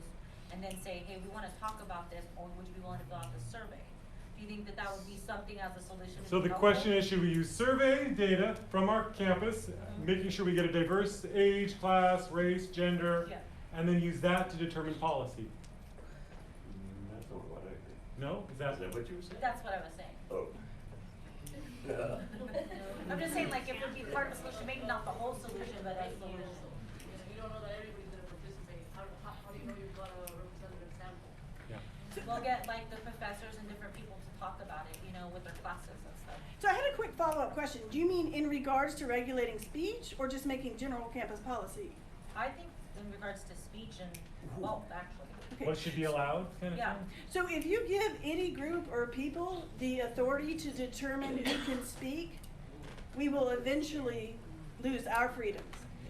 and then say, hey, we want to talk about this, or would you be willing to fill out the survey? Do you think that that would be something as a solution? So the question is, should we use survey data from our campus, making sure we get a diverse age, class, race, gender, and then use that to determine policy? That's not what I agree. No? Is that what you were saying? That's what I was saying. Oh. I'm just saying, like, it would be part of the solution, maybe not the whole solution, but a solution. You don't know that everybody's gonna participate. How do you know you've got a representative sample? Yeah. We'll get like the professors and different people to talk about it, you know, with their classes and stuff. So I had a quick follow-up question. Do you mean in regards to regulating speech or just making general campus policy? I think in regards to speech and both, actually. Okay. What should be allowed, kind of Yeah. thing? So if you give any group or people the authority to determine who can speak, we will eventually lose our freedoms.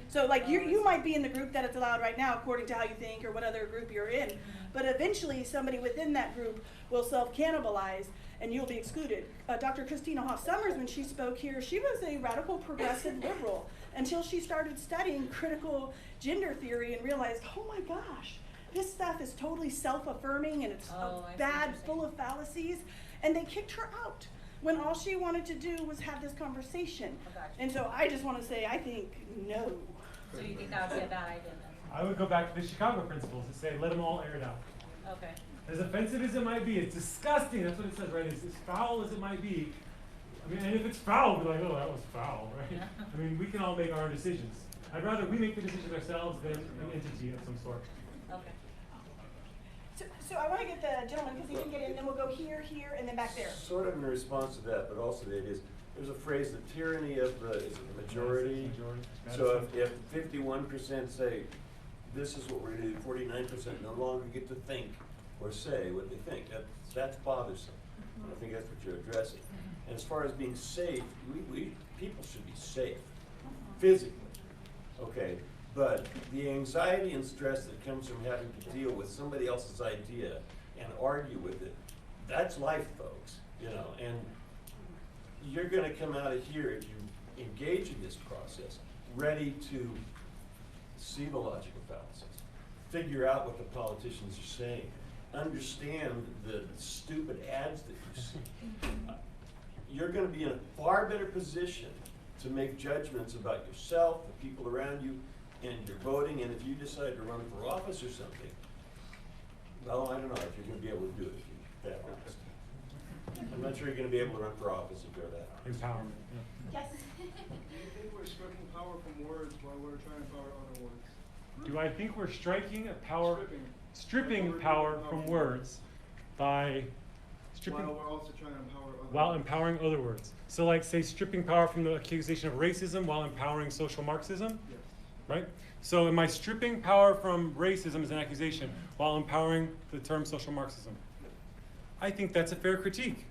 So like you might be in the group that it's allowed right now according to how you think or what other group you're in, but eventually somebody within that group will self-cannibalize and you'll be excluded. Dr. Christina Hoff Summers, when she spoke here, she was a radical progressive liberal until she started studying critical gender theory and realized, oh my gosh, this stuff is totally self-affirming and it's bad, full of fallacies, and they kicked her out when all she wanted to do was have this conversation. And so I just want to say, I think no. So you think that would be a bad idea then? I would go back to the Chicago principles and say, let them all air it out. Okay. As offensive as it might be, it's disgusting, that's what it says, right? It's as foul as it might be. I mean, and if it's foul, we'll be like, oh, that was foul, right? Yeah. I mean, we can all make our own decisions. I'd rather we make the decisions ourselves than an entity of some sort. Okay. So I want to get the gentleman, because he can get in, then we'll go here, here, and then back there. Sort of in response to that, but also that is, there's a phrase, the tyranny of the, is it the majority? So if 51% say, this is what we're gonna do, 49% no longer get to think or say what they think, that's bothersome. And I think that's what you're addressing. And as far as being safe, people should be safe, physically, okay? But the anxiety and stress that comes from having to deal with somebody else's idea and argue with it, that's life, folks, you know, and you're gonna come out of here, if you engage in this process, ready to see the logical fallacies, figure out what the politicians are saying, understand the stupid ads that you see. You're gonna be in a far better position to make judgments about yourself, the people around you, and your voting, and if you decide to run for office or something, well, I don't know if you're gonna be able to do it if you're that honest. I'm not sure you're gonna be able to run for office if you're that honest. Empowerment, Yes. Do you think we're stripping power from words while we're trying to power other words? Do I think we're stripping power from words by stripping While we're also trying to empower other while words. empowering other words? So like say stripping power from the accusation of racism while empowering social Marxism? Yes. Right? So am I stripping power from racism as an accusation while empowering the term social Marxism? I think that's a fair critique.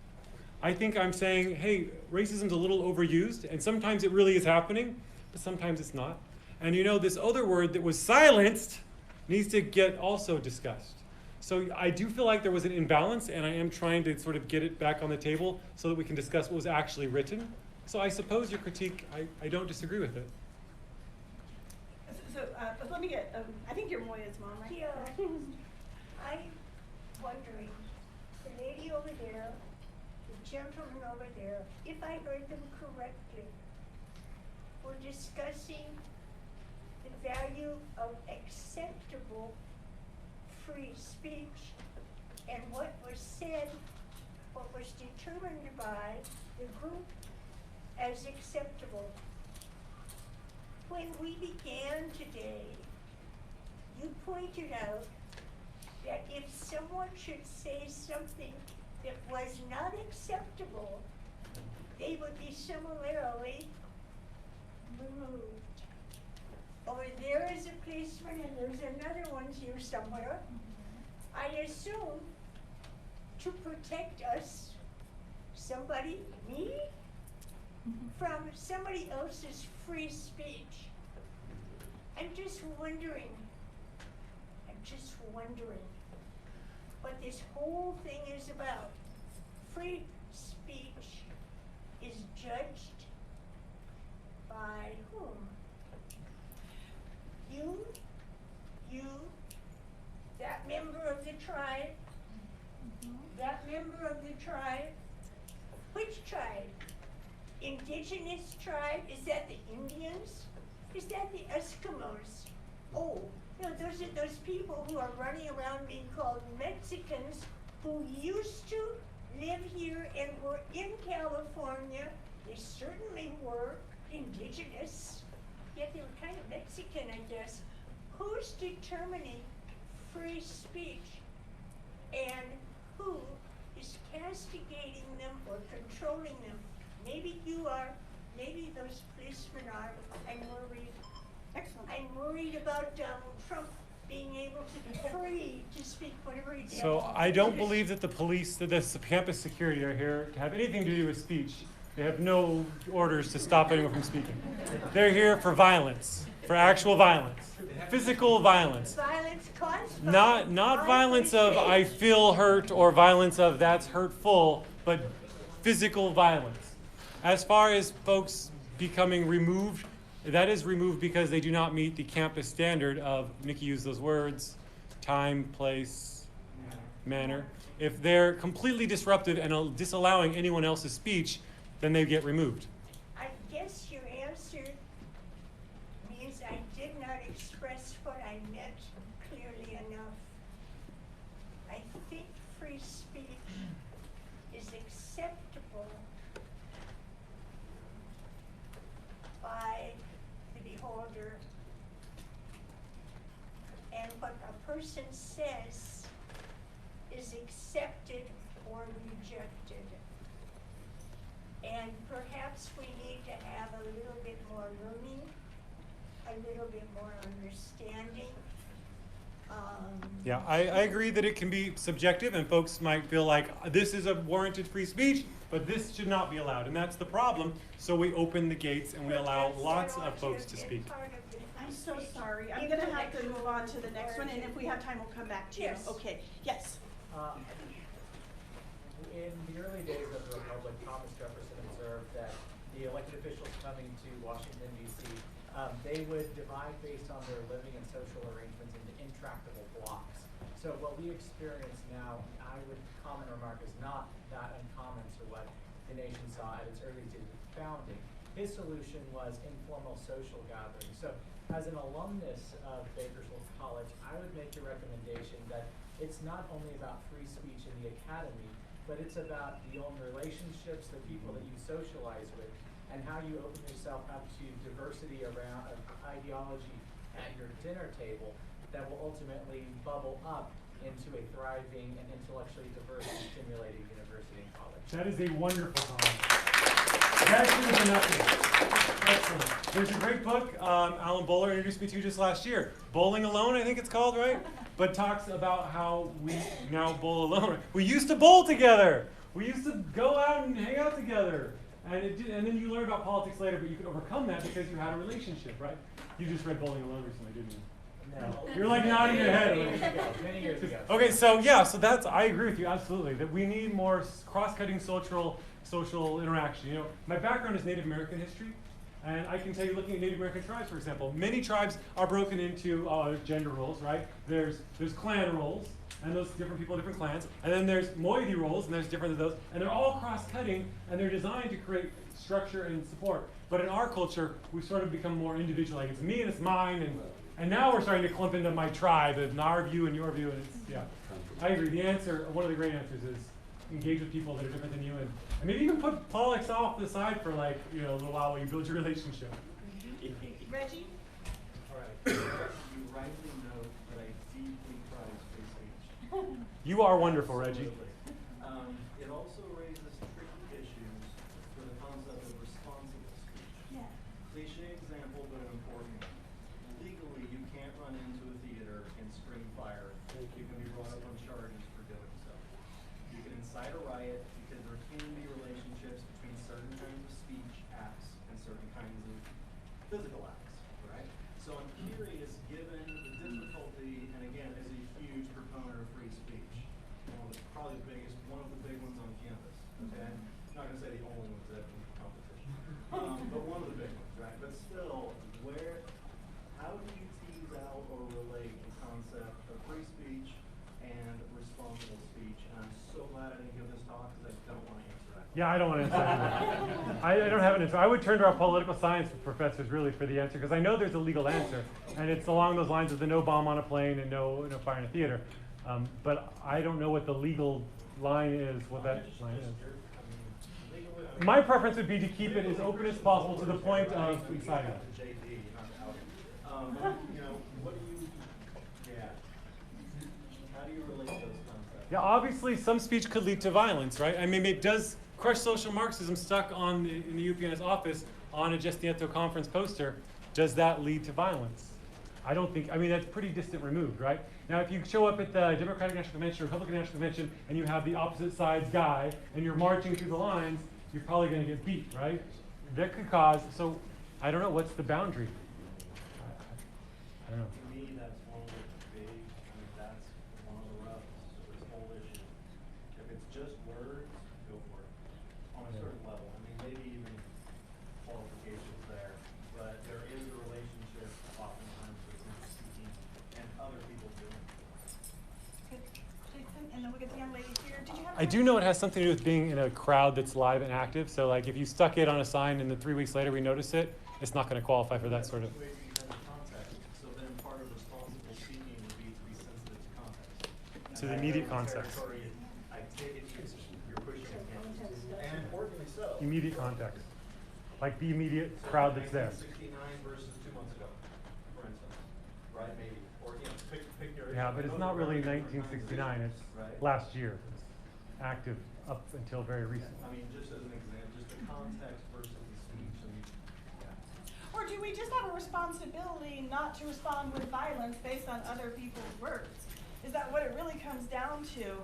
I think I'm saying, hey, racism's a little overused, and sometimes it really is happening, but sometimes it's not. And you know, this other word that was silenced needs to get also discussed. So I do feel like there was an imbalance, and I am trying to sort of get it back on the table so that we can discuss what was actually written. So I suppose your critique, I don't disagree with it. So let me get, I think you're Moya's mom, right? Yeah. I'm wondering, the lady over there, the gentleman over there, if I heard them correctly, were discussing the value of acceptable free speech and what was said, what was determined by the group as acceptable. When we began today, you pointed out that if someone should say something that was not acceptable, they would be summarily removed. Or there is a policeman and there's another one here somewhere, I assume to protect us, somebody, me, from somebody else's free speech. I'm just wondering what this whole thing is about. Free speech is judged by whom? You, that member of the tribe, that member of the tribe. Which tribe? Indigenous tribe? Is that the Indians? Is that the Eskimos? Oh, no, those are those people who are running around being called Mexicans who used to live here and were in California. They certainly were indigenous, yet they were kind of Mexican, I guess. Who's determining free speech and who is castigating them or controlling them? Maybe you are, maybe those policemen are. I'm worried. Excellent. I'm worried about Donald Trump being able to be free to speak whatever he did. So I don't believe that the police, that the campus security are here to have anything to do with speech. They have no orders to stop anyone from speaking. They're here for violence, for actual violence, physical violence. Violence caused by Not violence of I feel hurt or violence of that's hurtful, but physical violence. As far as folks becoming removed, that is removed because they do not meet the campus standard of, Nikki used those words, time, place, manner. If they're completely disruptive and disallowing anyone else's speech, then they get removed. I guess your answer means I did not express what I meant clearly enough. I think free speech is acceptable by the beholder, and what a person says is accepted or rejected. And perhaps we need to have a little bit more learning, a little bit more understanding. Yeah, I agree that it can be subjective and folks might feel like this is a warranted free speech, but this should not be allowed. And that's the problem. So we open the gates and we allow lots of folks to speak. I'm so sorry. I'm going to have to move on to the next one, and if we have time, we'll come back to you. Yes. Okay. Yes. In the early days of the Republic, Thomas Jefferson observed that the elected officials coming to Washington, D.C., they would divide based on their living and social arrangements into intractable blocks. So what we experience now, I would common remark, is not that uncommon to what the nation saw at its early days of founding. His solution was informal social gatherings. So as an alumnus of Bakersfield College, I would make the recommendation that it's not only about free speech in the academy, but it's about the own relationships, the people that you socialize with, and how you open yourself up to diversity around ideology at your dinner table that will ultimately bubble up into a thriving and intellectually diverse and stimulating university and college. That is a wonderful comment. That should have been nothing. Excellent. There's a great book Alan Bowler introduced me to just last year. Bowling Alone, I think it's called, right? But talks about how we now bowl alone. We used to bowl together. We used to go out and hang out together. And then you learn about politics later, but you could overcome that because you had a relationship, right? You just read Bowling Alone recently, didn't you? No. You're like nodding your head. Many years ago. Okay, so yeah, so that's, I agree with you, absolutely, that we need more cross-cutting social interaction. You know, my background is Native American history, and I can tell you, looking at Native American tribes, for example, many tribes are broken into gender roles, right? There's clan roles, and those different people, different clans, and then there's moiety roles, and there's different of those, and they're all cross-cutting, and they're designed to create structure and support. But in our culture, we've sort of become more individual, like it's me and it's mine, and now we're starting to clump into my tribe, and our view and your view, and it's, yeah. I agree, the answer, one of the great answers is engage with people that are different than you, and maybe even put politics off to the side for like, you know, a little while while you build your relationship. Reggie? All right. You rightly note that I deeply prize free speech. You are wonderful, Reggie. It also raises tricky issues for the concept of responsible speech. Yeah. Cliche example, but an important one. Legally, speech. Probably one of the big ones on campus. Okay, I'm not going to say the only ones that are competition, but one of the big ones, right? But still, how do you tease out or relate the concept of free speech and responsible speech? And I'm so glad I didn't give this talk because I don't want to answer that. Yeah, I don't want to answer that. I don't have an answer. I would turn to our political science professors really for the answer, because I know there's a legal answer, and it's along those lines of the no bomb on a plane and no fire in a theater. But I don't know what the legal line is, what that line is. My preference would be to keep it as open as possible to the point of inciting. What do you, how do you relate those concepts? Yeah, obviously some speech could lead to violence, right? I mean, it does crush social Marxism stuck in the UPNS office on a Gestiento conference poster. Does that lead to violence? I don't think, that's pretty distant removed, right? Now, if you show up at the Democratic National Convention or Republican National Convention and you have the opposite side's guy and you're marching through the lines, you're probably going to get beat, right? That could cause, so I don't know, what's the boundary? I don't know. To me, that's one of the big, that's one of the rubs of this whole issue. If it's just words, go for it. On a certain level. Maybe even qualifications there. But there is a relationship oftentimes between speaking and other people doing it. Jason, and then we'll get the young lady here. Did you have I do know it has something to do with being in a crowd that's live and active. So like if you stuck it on a sign and then 3 weeks later we notice it, it's not going to qualify for that sort of. To the immediate context. I take it you're pushing against, and importantly so. Immediate context. Like the immediate crowd that's there. 1969 versus 2 months ago, for instance. Right, maybe. Or, pick your. Yeah, but it's not really 1969, it's last year. It's active up until very recent. Just as an example, just the context versus the speech. Or do we just have a responsibility not to respond with violence based on other people's words? Is that what it really comes down to?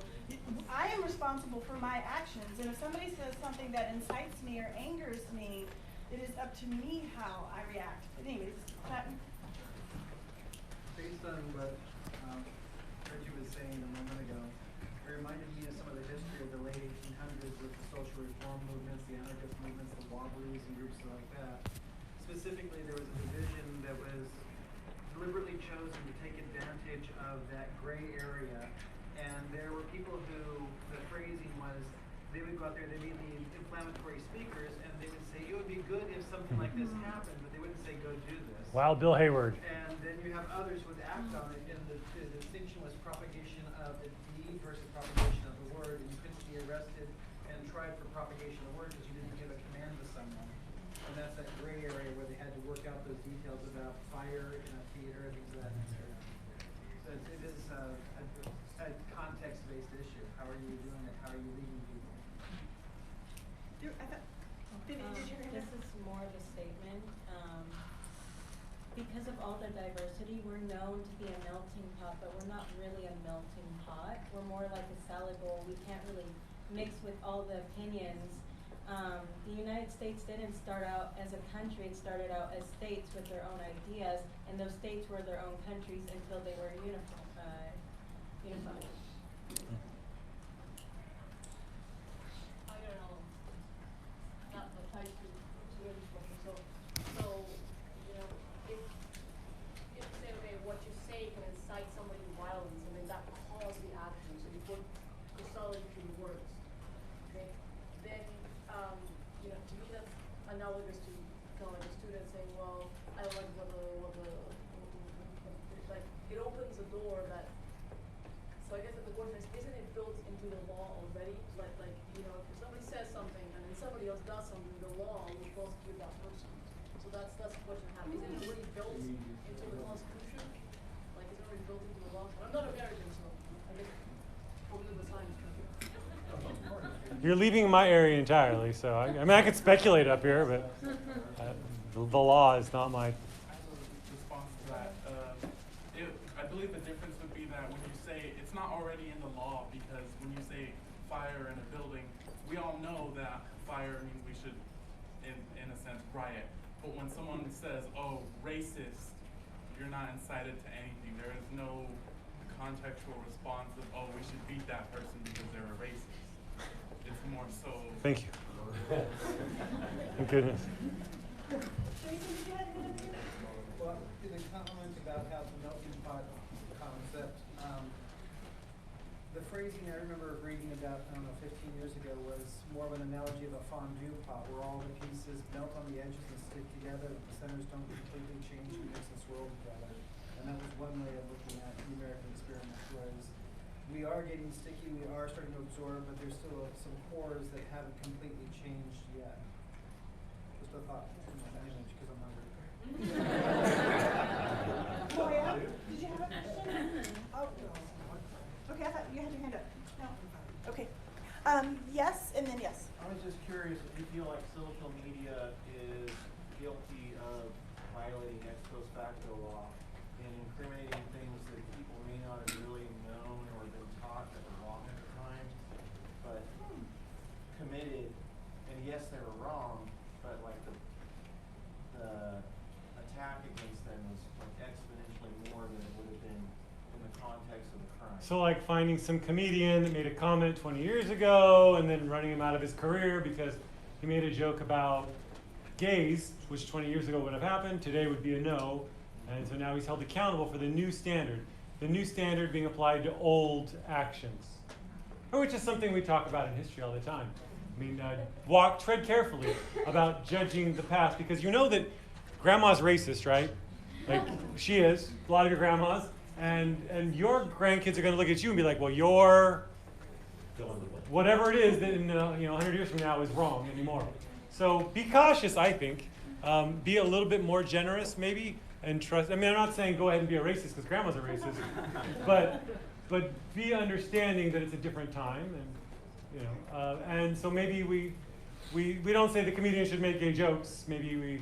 I am responsible for my actions, and if somebody says something that incites me or angers me, it is up to me how I react. Anyways, based on what Reggie was saying a moment ago, it reminded me of some of the history of the late 1800s with the social reform movements, the anarchist movements, the Wobblies, and groups like that. Specifically, there was a division that was deliberately chosen to take advantage of that gray area, and there were people who, the phrasing was, they would go out there, they'd be the inflammatory speakers, and they would say, it would be good if something like this happened, but they wouldn't say, go do this. Wild Bill Hayward. And then you have others who would act on it, and the distinction was propagation of the deed versus propagation of the word, and you couldn't be arrested and tried for propagation of the word because you didn't give a command to someone. And that's that gray area where they had to work out those details about fire in a theater and things of that nature. So it is a context-based issue. How are you doing it? How are you leading people? This is more of a statement. Because of all the diversity, we're known to be a melting pot, but we're not really a melting pot. We're more like a salad bowl. We can't really mix with all the opinions. The United States didn't start out as a country, it started out as states with their own ideas, and those states were their own countries until they were unified. I don't know, not the type to Reggie question. So, if say, okay, what you say can incite somebody to violence, and then that causes the action, so you put the solid in words, okay, then, to me that's analogous to kind of like a student saying, well, I don't like like, it opens a door that, so I guess that the question is, isn't it built into the law already? Like, if somebody says something and then somebody else does something, the law will prosecute that person. So that's the question I have. Is it already built into the Constitution? Like, is it already built into the law? I'm not American, so I guess probably the science can do. You're leaving my area entirely, so I could speculate up here, but the law is not my. Response to that, I believe the difference would be that when you say it's not already in the law, because when you say fire in a building, we all know that fire means we should, in a sense, riot. But when someone says, "Oh, racist," you're not incited to anything. There is no contextual response of, oh, we should beat that person because they're a racist. It's more so. Thank you. Thank goodness. Well, the comment about how the melting pot concept, the phrasing I remember reading about, I don't know, 15 years ago was more of an analogy of a fondue pot where all the pieces melt on the edges and stick together, but the centers don't completely change and mix and swirl together. And that was one way of looking at the American experiment, was we are getting sticky, we are starting to absorb, but there's still some cores that haven't completely changed yet. Just a thought, image, because I'm hungry. Moya, did you have a question? Oh, okay, I thought you had your hand up. No. Okay. Yes, and then yes. I was just curious if you feel like social media is guilty of violating ex post facto law and incriminating things that people may not have really known or been taught that were wrong at the time, but committed, and yes, they were wrong, but like the attack against them was like exponentially more than it would have been in the context of the crime. So like finding some comedian that made a comment 20 years ago and then running him out of his career because he made a joke about gays, which 20 years ago would have happened, today would be a no. And so now he's held accountable for the new standard being applied to old actions, which is something we talk about in history all the time. I mean, tread carefully about judging the past, because you know that grandma's racist, right? Like, she is, a lot of your grandmas, and your grandkids are going to look at you and be like, well, you're whatever it is that in 100 years from now is wrong anymore. So be cautious, I think. Be a little bit more generous, maybe, and trust. I mean, I'm not saying go ahead and be a racist because grandma's a racist, but be understanding that it's a different time, and and so maybe we don't say the comedian should make gay jokes. Maybe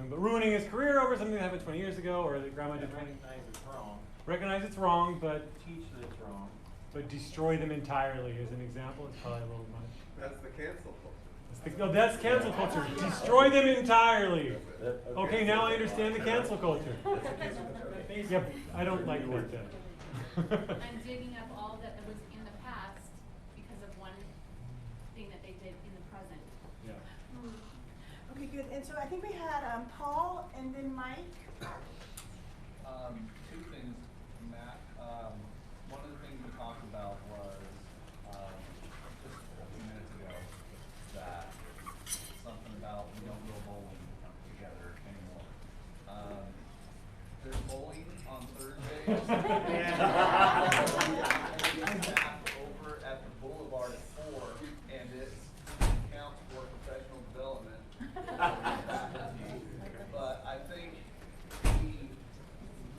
but ruining his career over something that happened 20 years ago, or that grandma did. Recognize it's wrong. Recognize it's wrong, but teach that it's wrong. But destroy them entirely as an example is probably a little much. That's the cancel culture. No, that's cancel culture. Destroy them entirely. Okay, now I understand the cancel culture. Yeah, I don't like the word that. I'm digging up all that was in the past because of one thing that they did in the present. Yeah. Okay, good. And so I think we had Paul and then Mike. Two things, Matt. One of the things we talked about was just a few minutes ago that something about we don't go bowling together anymore. There's bowling on Thursdays. Over at the Boulevard at 4, and it counts for professional development. But I think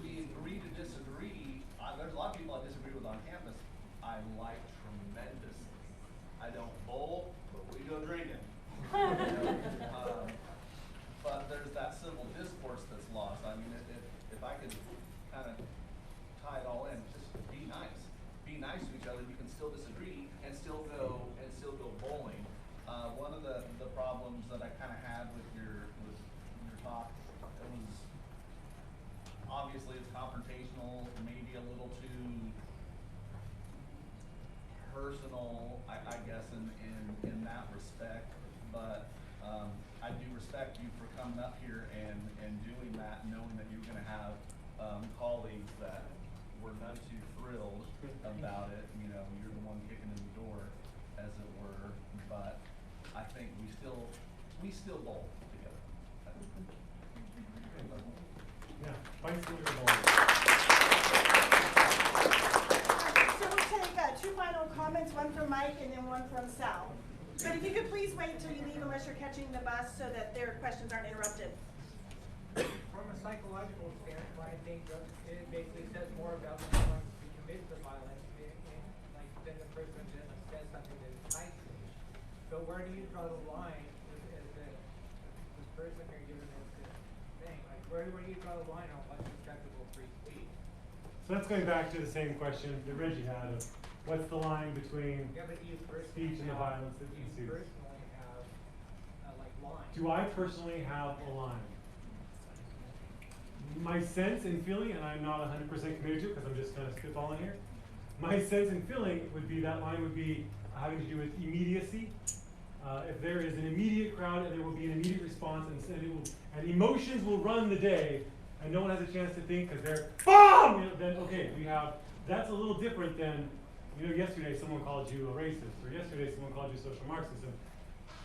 we agree to disagree. There's a lot of people I disagree with on campus. I like tremendously. I don't bowl, but we go drinking. But there's that civil discourse that's lost. I mean, if I could kind of tie it all in, just be nice. Be nice to each other. You can still disagree and still go bowling. One of the problems that I kind of had with your talk, it was obviously it's confrontational, maybe a little too personal, I guess, in that respect. But I do respect you for coming up here and doing that, knowing that you're going to have colleagues that were none too thrilled about it. You know, you're the one kicking in the door, as it were. But I think we still bowl together. Yeah, bicycle or So we'll take two final comments, one from Mike and then one from Sal. But if you could please wait until you leave unless you're catching the bus so that their questions aren't interrupted. From a psychological standpoint, I think it basically says more about the person who commits the violence than the person that says something that is nice to you. So where do you draw the line as this person you're giving this thing? Like where do you draw the line on what's acceptable free speech? So that's going back to the same question that Reggie had of what's the line between speech and the violence that ensues? Do you personally have lines? Do I personally have a line? my sense and feeling, and I'm not 100% committed to it because I'm just kind of spitballing here. My sense and feeling would be that line would be having to do with immediacy. If there is an immediate crowd, and there will be an immediate response, and emotions will run the day, and no one has a chance to think because they're BOOM! Then okay, that's a little different than, yesterday someone called you a racist, or yesterday someone called you social Marxist.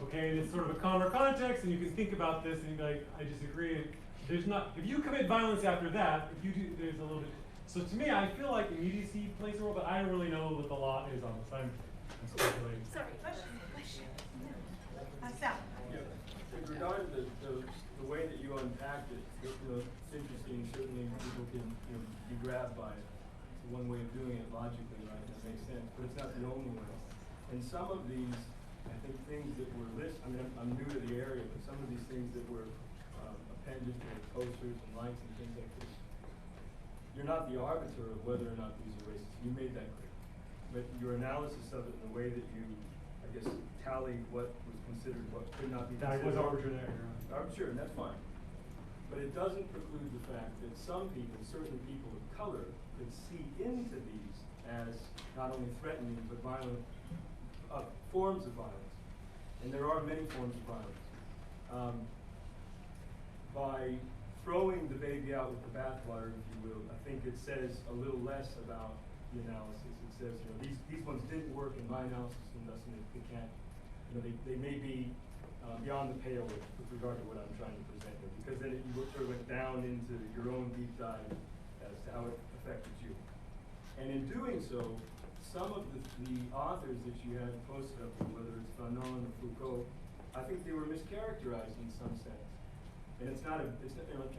Okay, and it's sort of a calmer context, and you can think about this, and you'd be like, I disagree. If you commit violence after that, there's a little bit. So to me, I feel like immediacy plays a role, but I don't really know what the law is on this. I'm speculating. Sorry, question. Sal. Yeah. With regard to the way that you unpacked it, it's interesting. Certainly, people can be grabbed by it. It's one way of doing it logically, right? That makes sense, but it's not the only way. And some of these, I think, things that were listed. I mean, I'm new to the area, but some of these things that were appended to posters and lights and things like this. You're not the arbiter of whether or not these are racist. You made that clear. But your analysis of it and the way that you, I guess, tallied what was considered, what could not be considered. That was arbitrary. Sure, and that's fine. But it doesn't preclude the fact that some people, certainly people of color, could see into these as not only threatening but violent forms of violence. And there are many forms of violence. By throwing the baby out with the bathwater, if you will, I think it says a little less about the analysis. It says, these ones didn't work in my analysis, and thus they can't, they may be beyond the pale with regard to what I'm trying to present here, because then you sort of went down into your own deep dive as to how it affected you. And in doing so, some of the authors that you had posted up there, whether it's Fanon or Foucault, I think they were mischaracterized in some sense. And I'm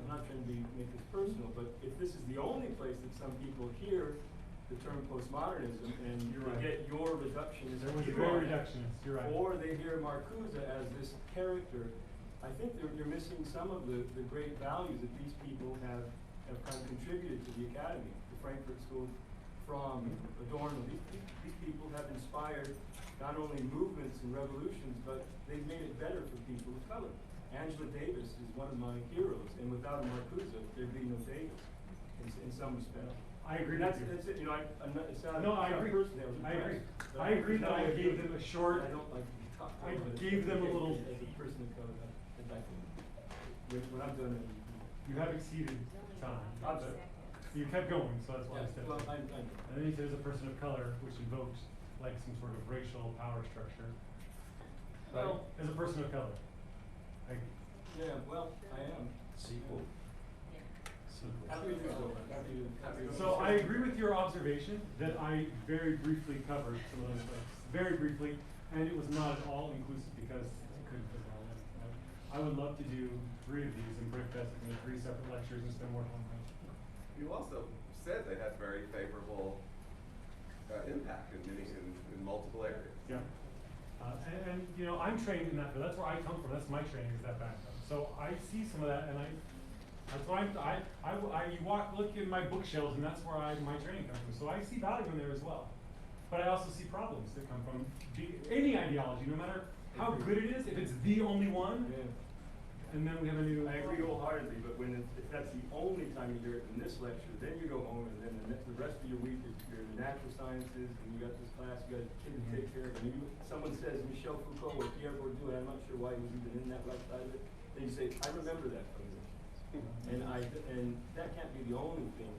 not trying to make this personal, but if this is the only place that some people hear the term postmodernism and get your reductionist, you're right. Or they hear Marcuse as this character, I think you're missing some of the great values that these people have kind of contributed to the academy, the Frankfurt School, from Adorno. These people have inspired not only movements and revolutions, but they've made it better for people of color. Angela Davis is one of my heroes, and without a Marcuse, there'd be no Davis, in some respect. I agree. That's it. I'm not. It's not. No, I agree. I agree. I agree that I gave them a short. I don't like to be talked I gave them a little. As a person of color, I'd like to. When I'm done, you have exceeded time. You kept going, so that's why I said. Well, and then he says a person of color, which invokes like some sort of racial power structure. Well, as a person of color. Yeah, well, I am. Sequel. So I agree with your observation that I very briefly covered some of those things, very briefly, and it was not at all inclusive because I couldn't fit it all in. I would love to do 3 of these and break that into 3 separate lectures and spend more time on it. You also said they had very favorable impact in multiple areas. Yeah. And I'm trained in that, but that's where I come from. That's my training, is that background. So I see some of that, and that's why you look in my bookshelves, and that's where my training comes from. So I see value in there as well. But I also see problems that come from any ideology, no matter how good it is. If it's the only one, and then we have a new. I agree wholeheartedly, but if that's the only time you hear it in this lecture, then you go home, and then the rest of your week you're in the natural sciences, and you got this class, you got a kid to take care of, and someone says Michel Foucault or Pierre Bourdieu, I'm not sure why he was even in that right side of it. Then you say, I remember that from this. And that can't be the only thing.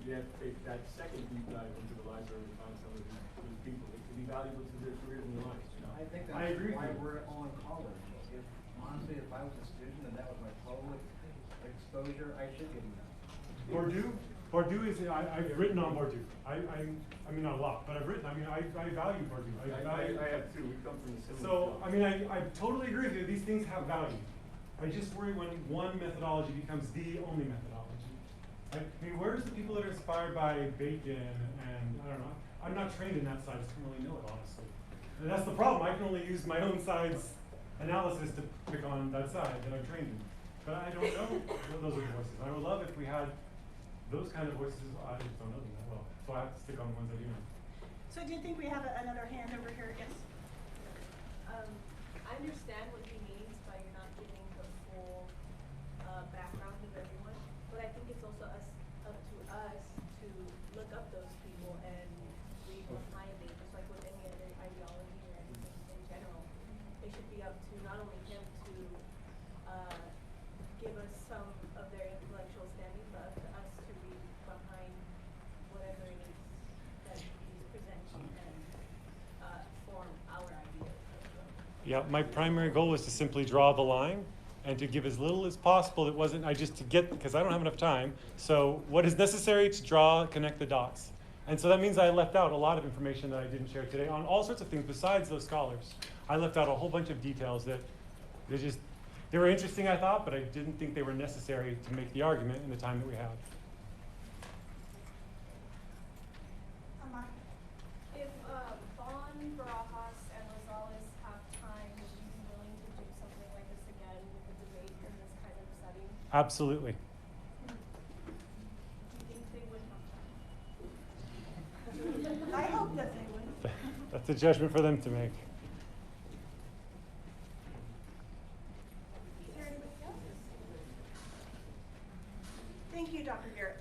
You have to take that second deep dive into the library and find some of these people. It could be valuable to their careers and their lives. I think that's why we're all in college. Honestly, if I was a student and that was my public exposure, I should get that. Bourdieu is, I've written on Bourdieu. I mean, not a lot, but I've written, I value Bourdieu. I have too, we come from the similar. So, I totally agree with you, these things have value. I just worry when one methodology becomes the only methodology. Where's the people that are inspired by Bacon and, I don't know, I'm not trained in that side, so I don't really know it, honestly. And that's the problem, I can only use my own side's analysis to pick on that side that I'm trained in. But I don't know those are voices. I would love if we had those kind of voices. I just don't know them that well. So I have to stick on the ones I do know. So do you think we have another hand over here? Yes. I understand what he means by you're not giving the full background of everyone, but I think it's also up to us to look up those people and read behind it, just like with any other ideology or anything in general. It should be up to not only him to give us some of their intellectual standing, but up to us to read behind whatever it is that he's presenting and form our ideas. Yeah, my primary goal was to simply draw the line and to give as little as possible. It wasn't, because I don't have enough time. So what is necessary to draw, connect the dots. And so that means I left out a lot of information that I didn't share today on all sorts of things besides those scholars. I left out a whole bunch of details that they were interesting, I thought, but I didn't think they were necessary to make the argument in the time that we had. If Bon, Barajas, and Rosales have time, would you be willing to do something like this again with a debate in this kind of setting? Absolutely. Do you think they would have time? I hope that they would. That's a judgment for them to make. Thank you, Dr. Garrett.